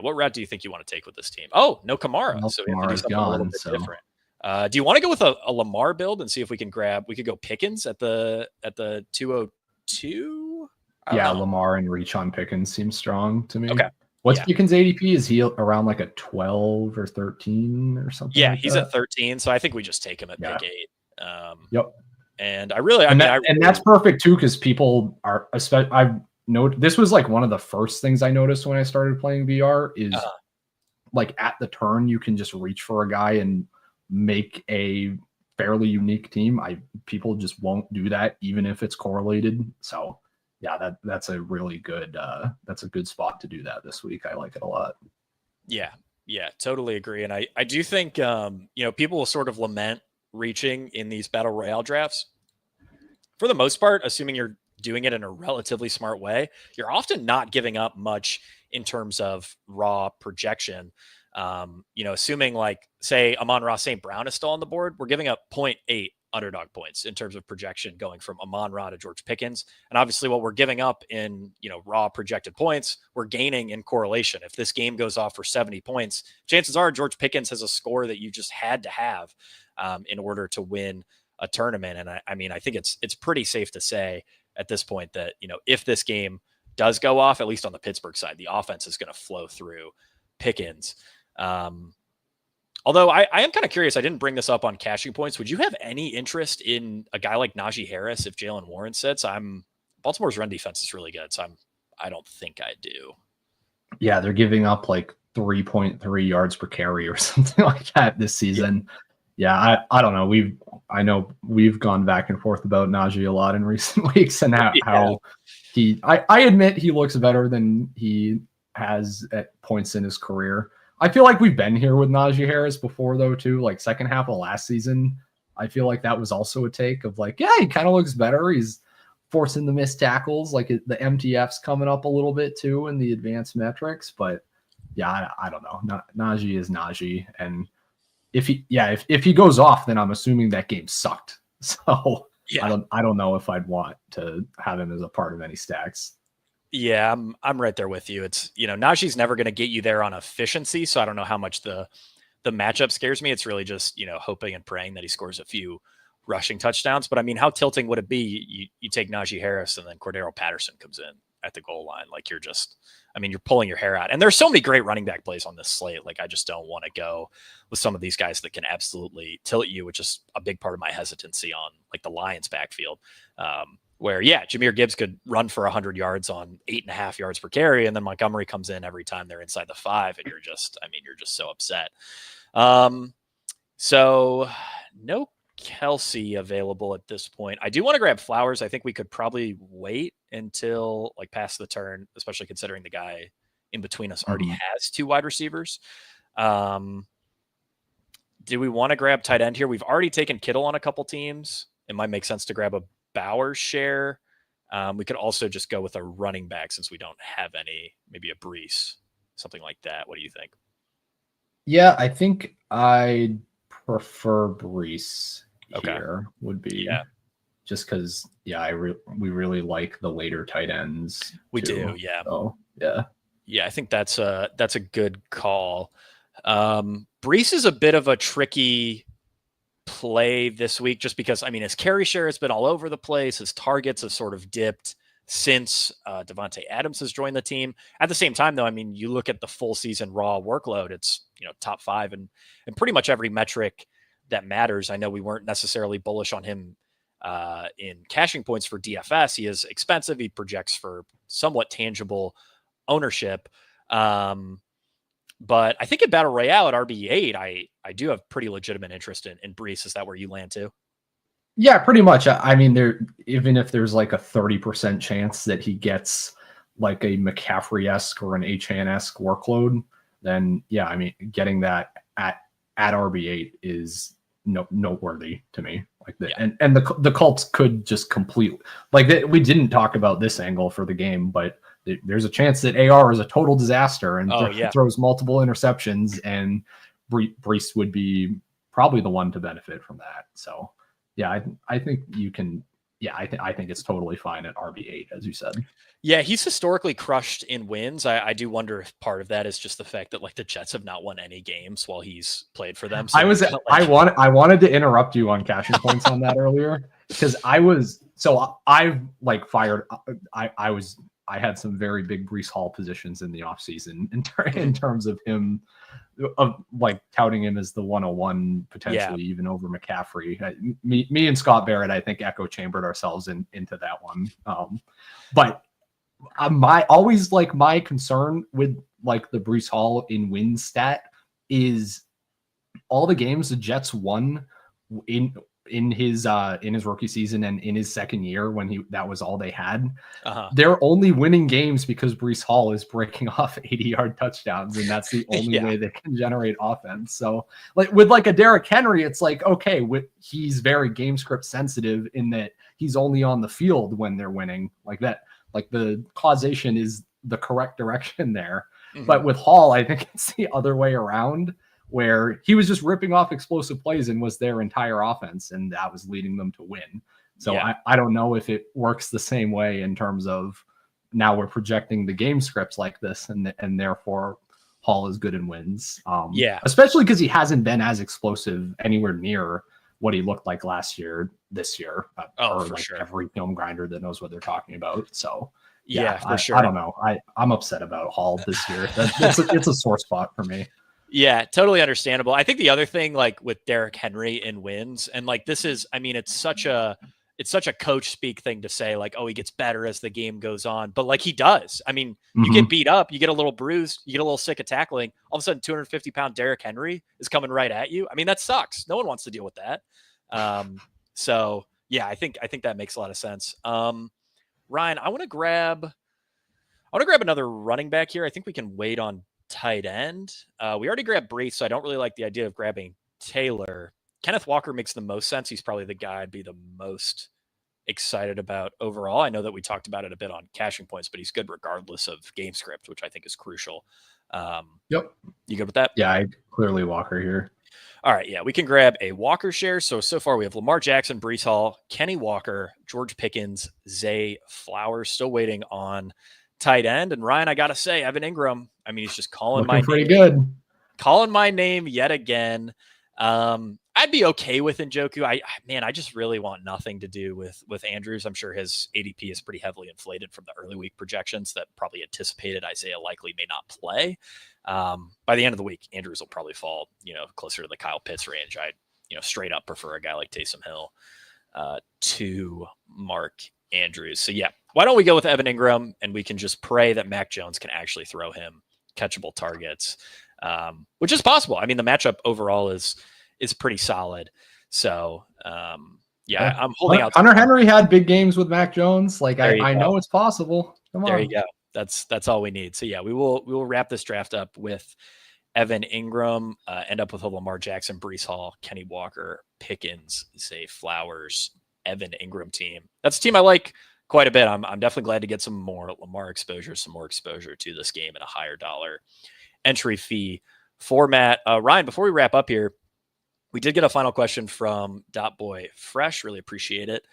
What route do you think you want to take with this team? Oh, no Kamara. So we have to do something a little bit different. Do you want to go with a Lamar build and see if we could go Pickens at the 202? Yeah, Lamar and reach on Pickens seems strong to me. Okay. What's Pickens' ADP? Is he around like a 12 or 13 or something? Yeah, like he's that? at 13, so I think we just take him at pick 8. Yep. And that's perfect too, because people are. I've noted this was like one of the first things I noticed when I started playing VR is like at the turn you can just reach for a guy and make a fairly unique team. People just won't do that even if it's correlated. So yeah, that's a really good that's a good spot to do that this week. I like it a lot. Yeah, totally agree. And I do think people will sort of lament reaching in these battle royale drafts. For the most part, assuming you're doing it in a relatively smart way, you're often not giving up much in terms of raw projection. Assuming like say Amon-Ra St. Brown is still on the board, we're giving up 0.8 underdog points in terms of projection going from Amon-Ra to George Pickens. And obviously what we're giving up in, raw projected points, we're gaining in correlation. If this game goes off for 70 points, chances are George Pickens has a score that you just had to have in order to win a tournament. And I think it's pretty safe to say at this point that, if this game does go off, at least on the Pittsburgh side, the offense is going to flow through Pickens. Although I am kind of curious, I didn't bring this up on cashing points. Would you have any interest in a guy like Najee Harris if Jalen Warren sits? Baltimore's run defense is really good, so I don't think I do. Yeah, they're giving up like 3.3 yards per carry or something like that this season. Yeah, I don't know. I know we've gone back and forth about Najee a lot in recent weeks and how I admit he looks better than he has at points in his career. I feel like we've been here with Najee Harris before, though, too. Like second half of last season, I feel like that was also a take of like, yeah, he kind of looks better. He's forcing the missed tackles, like the MTF's coming up a little bit too in the advanced metrics. But yeah, I don't know. Najee is Najee, and if he goes off, then I'm assuming that game sucked. So yeah. I don't know if I'd want to have him as a part of any stacks. Yeah, I'm right there with you. It's, Najee's never going to get you there on efficiency. So I don't know how much the matchup scares me. It's really just, hoping and praying that he scores a few rushing touchdowns. But I mean, how tilting would it be? You take Najee Harris and then Cordero Patterson comes in at the goal line. Like you're pulling your hair out. And there's so many great running back plays on this slate. Like I just don't want to go with some of these guys that can absolutely tilt you, which is a big part of my hesitancy on like the Lions backfield. Where, Jahmyr Gibbs could run for 100 yards on 8.5 yards per carry, and then Montgomery comes in every time they're inside the 5, and you're just so upset. So no Kelsey available at this point. I do want to grab Flowers. I think we could probably wait until like past the turn, especially considering the guy in between us already has 2 wide receivers. Do we want to grab tight end here? We've already taken Kittle on a couple teams. It might make sense to grab a Bowers share. We could also just go with a running back since we don't have any, maybe a Brees, something like that. What do you think? Yeah, I think I prefer Brees here would be just because we really like the later tight ends. We do, yeah. So, yeah. I think that's a good call. Brees is a bit of a tricky play this week just because his carry share has been all over the place. His targets have sort of dipped since Devontae Adams has joined the team. At the same time, though, you look at the full season raw workload, it's top 5 and pretty much every metric that matters. I know we weren't necessarily bullish on him in cashing points for DFS. He is expensive. He projects for somewhat tangible ownership. But I think in Battle Royale at RB8, I do have pretty legitimate interest in Brees. Is that where you land too? Yeah, pretty much. Even if there's like a 30% chance that he gets like a McCaffrey-esque or an Achane-esque workload, then getting that at RB8 is noteworthy to me. Like that, and the Colts could just completely we didn't talk about this angle for the game, but there's a chance that AR is a total disaster and throws multiple interceptions, and Brees would be probably the one to benefit from that. So, I think you can. Yeah, I think it's totally fine at RB8, as you said. Yeah, he's historically crushed in wins. I do wonder if part of that is just the fact that the Jets have not won any games while he's played for them. So I wanted to interrupt you on cashing points on that earlier because I had some very big Brees Hall positions in the offseason in terms of him, of touting him as the 101 potentially even over McCaffrey. Me and Scott Barrett, I think, echo chambered ourselves into that one. But my concern with the Brees Hall in win stat is all the games the Jets won in his rookie season and in his second year when that was all they had. They're only winning games because Brees Hall is breaking off 80-yard touchdowns, and that's the only way they can generate offense. So with a Derrick Henry, it's he's very game script sensitive in that he's only on the field when they're winning like that. The causation is the correct direction there. But with Hall, I think it's the other way around, where he was just ripping off explosive plays and was their entire offense, and that was leading them to win. So I don't know if it works the same way in terms of now we're projecting the game scripts like this, and therefore Hall is good and wins. Especially because he hasn't been as explosive anywhere near what he looked like this year. For sure. Every film grinder that knows what they're talking about. So for sure. I don't know. I'm upset about Hall this year. It's a sore spot for me. Yeah, totally understandable. I think the other thing, like with Derrick Henry in wins, and like this is, I mean, it's such a coach speak thing to say, like, oh, he gets better as the game goes on. But like he does. I mean, you get beat up, you get a little bruised, you get a little sick of tackling. All of a sudden, 250-pound Derrick Henry is coming right at you. I mean, that sucks. No one wants to deal with that. So yeah, I think that makes a lot of sense. Ryan, I want to grab another running back here. I think we can wait on tight end. We already grabbed Brees, so I don't really like the idea of grabbing Taylor. Kenneth Walker makes the most sense. He's probably the guy I'd be the most excited about overall. I know that we talked about it a bit on cashing points, but he's good regardless of game script, which I think is crucial. Yep. You good with that? Yeah, I clearly Walker here. All right. Yeah, we can grab a Walker share. So far we have Lamar Jackson, Brees Hall, Kenny Walker, George Pickens, Zay Flowers. Still waiting on tight end. And Ryan, I got to say, Evan Ingram, I mean, he's just calling my name yet again. I'd be okay with Njoku. I just really want nothing to do with Andrews. I'm sure his ADP is pretty heavily inflated from the early week projections that probably anticipated Isaiah likely may not play. By the end of the week, Andrews will probably fall, closer to the Kyle Pitts range. I, straight up prefer a guy like Taysom Hill to Mark Andrews. So yeah, why don't we go with Evan Ingram and we can just pray that Mac Jones can actually throw him catchable targets, which is possible. I mean, the matchup overall is pretty solid. So I'm holding out. Hunter Henry had big games with Mac Jones. Like I know it's possible. Come on. There you go. That's all we need. So yeah, we will wrap this draft up with Evan Ingram, end up with a Lamar Jackson, Brees Hall, Kenny Walker, Pickens, Zay Flowers, Evan Ingram team. That's a team I like quite a bit. I'm definitely glad to get some more Lamar exposure, some more exposure to this game in a higher dollar entry fee format. Ryan, before we wrap up here, we did get a final question from Boy Fresh. Really appreciate it.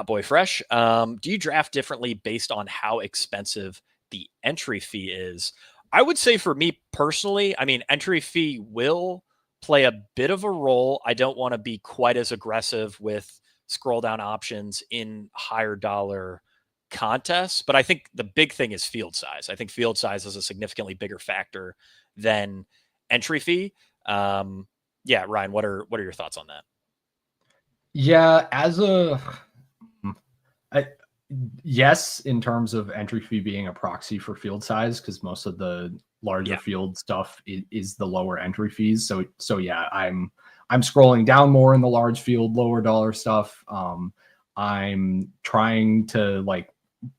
Boy Fresh. Do you draft differently based on how expensive the entry fee is? I would say for me personally, I mean, entry fee will play a bit of a role. I don't want to be quite as aggressive with scroll down options in higher dollar contests, but I think the big thing is field size. I think field size is a significantly bigger factor than entry fee. Yeah, Ryan, what are your thoughts on that? Yeah, yes, in terms of entry fee being a proxy for field size, because most of the larger field stuff is the lower entry fees. So yeah, I'm scrolling down more in the large field, lower dollar stuff. I'm trying to like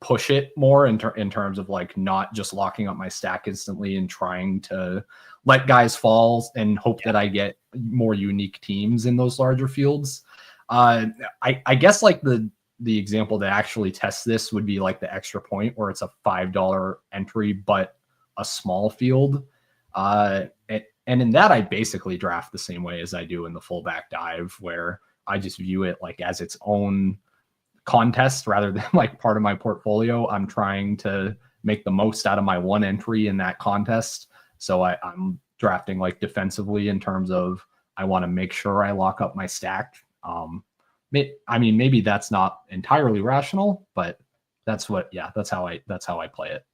push it more in terms of like not just locking up my stack instantly and trying to let guys fall and hope that I get more unique teams in those larger fields. I guess like the example that actually tests this would be like the extra point where it's a $5 entry, but a small field. And in that, I basically draft the same way as I do in the fullback dive, where I just view it like as its own contest rather than like part of my portfolio. I'm trying to make the most out of my one entry in that contest. So I'm drafting like defensively in terms of I want to make sure I lock up my stack. I mean, maybe that's not entirely rational, but that's how I play it.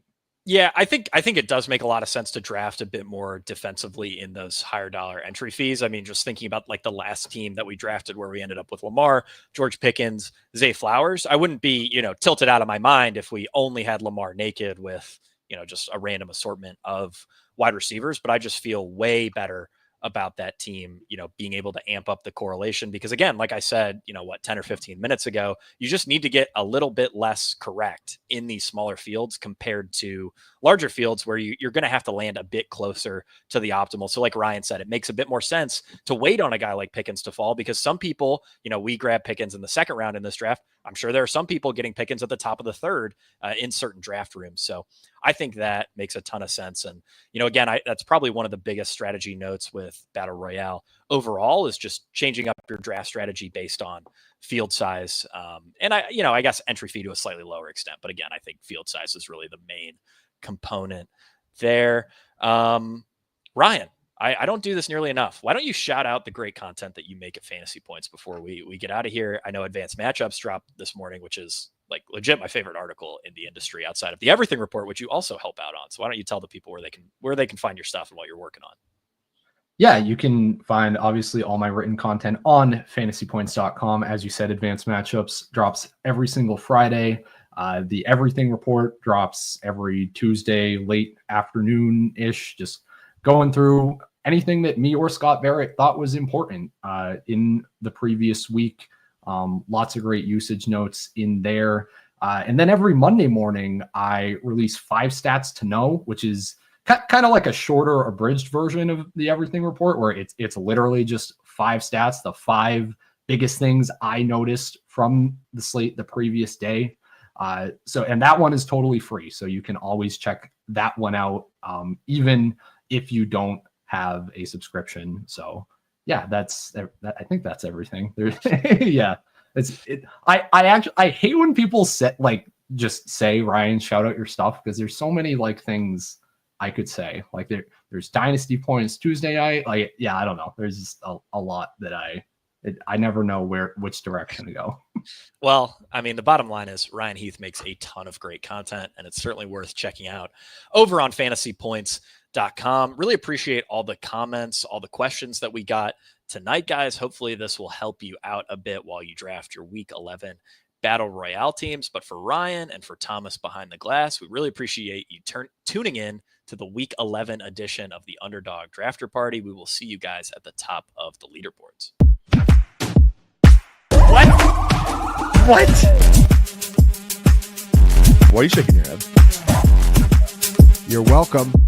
Yeah, I think it does make a lot of sense to draft a bit more defensively in those higher dollar entry fees. I mean, just thinking about like the last team that we drafted where we ended up with Lamar, George Pickens, Zay Flowers, I wouldn't be, tilted out of my mind if we only had Lamar naked with, just a random assortment of wide receivers, but I just feel way better about that team, being able to amp up the correlation, because again, like I said, 10 or 15 minutes ago, you just need to get a little bit less correct in these smaller fields compared to larger fields where you're going to have to land a bit closer to the optimal. So like Ryan said, it makes a bit more sense to wait on a guy like Pickens to fall, because some people, we grab Pickens in the second round in this draft. I'm sure there are some people getting Pickens at the top of the third in certain draft rooms. So I think that makes a ton of sense. And, again, that's probably one of the biggest strategy notes with Battle Royale overall is just changing up your draft strategy based on field size. And I guess entry fee to a slightly lower extent. But again, I think field size is really the main component there. Ryan, I don't do this nearly enough. Why don't you shout out the great content that you make at Fantasy Points before we get out of here? I know Advanced Matchups dropped this morning, which is like legit my favorite article in the industry outside of the Everything Report, which you also help out on. So why don't you tell the people where they can find your stuff and what you're working on? Yeah, you can find obviously all my written content on fantasypoints.com. As you said, Advanced Matchups drops every single Friday. The Everything Report drops every Tuesday, late afternoon-ish, just going through anything that me or Scott Barrett thought was important in the previous week. Lots of great usage notes in there. And then every Monday morning, I release 5 stats to know, which is kind of like a shorter abridged version of the Everything Report, where it's literally just 5 stats, the 5 biggest things I noticed from the slate the previous day. And that one is totally free. So you can always check that one out, even if you don't have a subscription. So yeah, I think that's everything. Yeah, I hate when people just say, Ryan, shout out your stuff, because there's so many things I could say. Like there's Dynasty Points Tuesday night. I don't know. There's just a lot that I never know which direction to go. Well, I mean, the bottom line is Ryan Heath makes a ton of great content, and it's certainly worth checking out over on FantasyPoints.com. Really appreciate all the comments, all the questions that we got tonight, guys. Hopefully this will help you out a bit while you draft your Week 11 Battle Royale teams. But for Ryan and for Thomas behind the glass, we really appreciate you tuning in to the Week 11 edition of the Underdog Drafter Party. We will see you guys at the top of the leaderboards. What? Why are you shaking your head? You're welcome.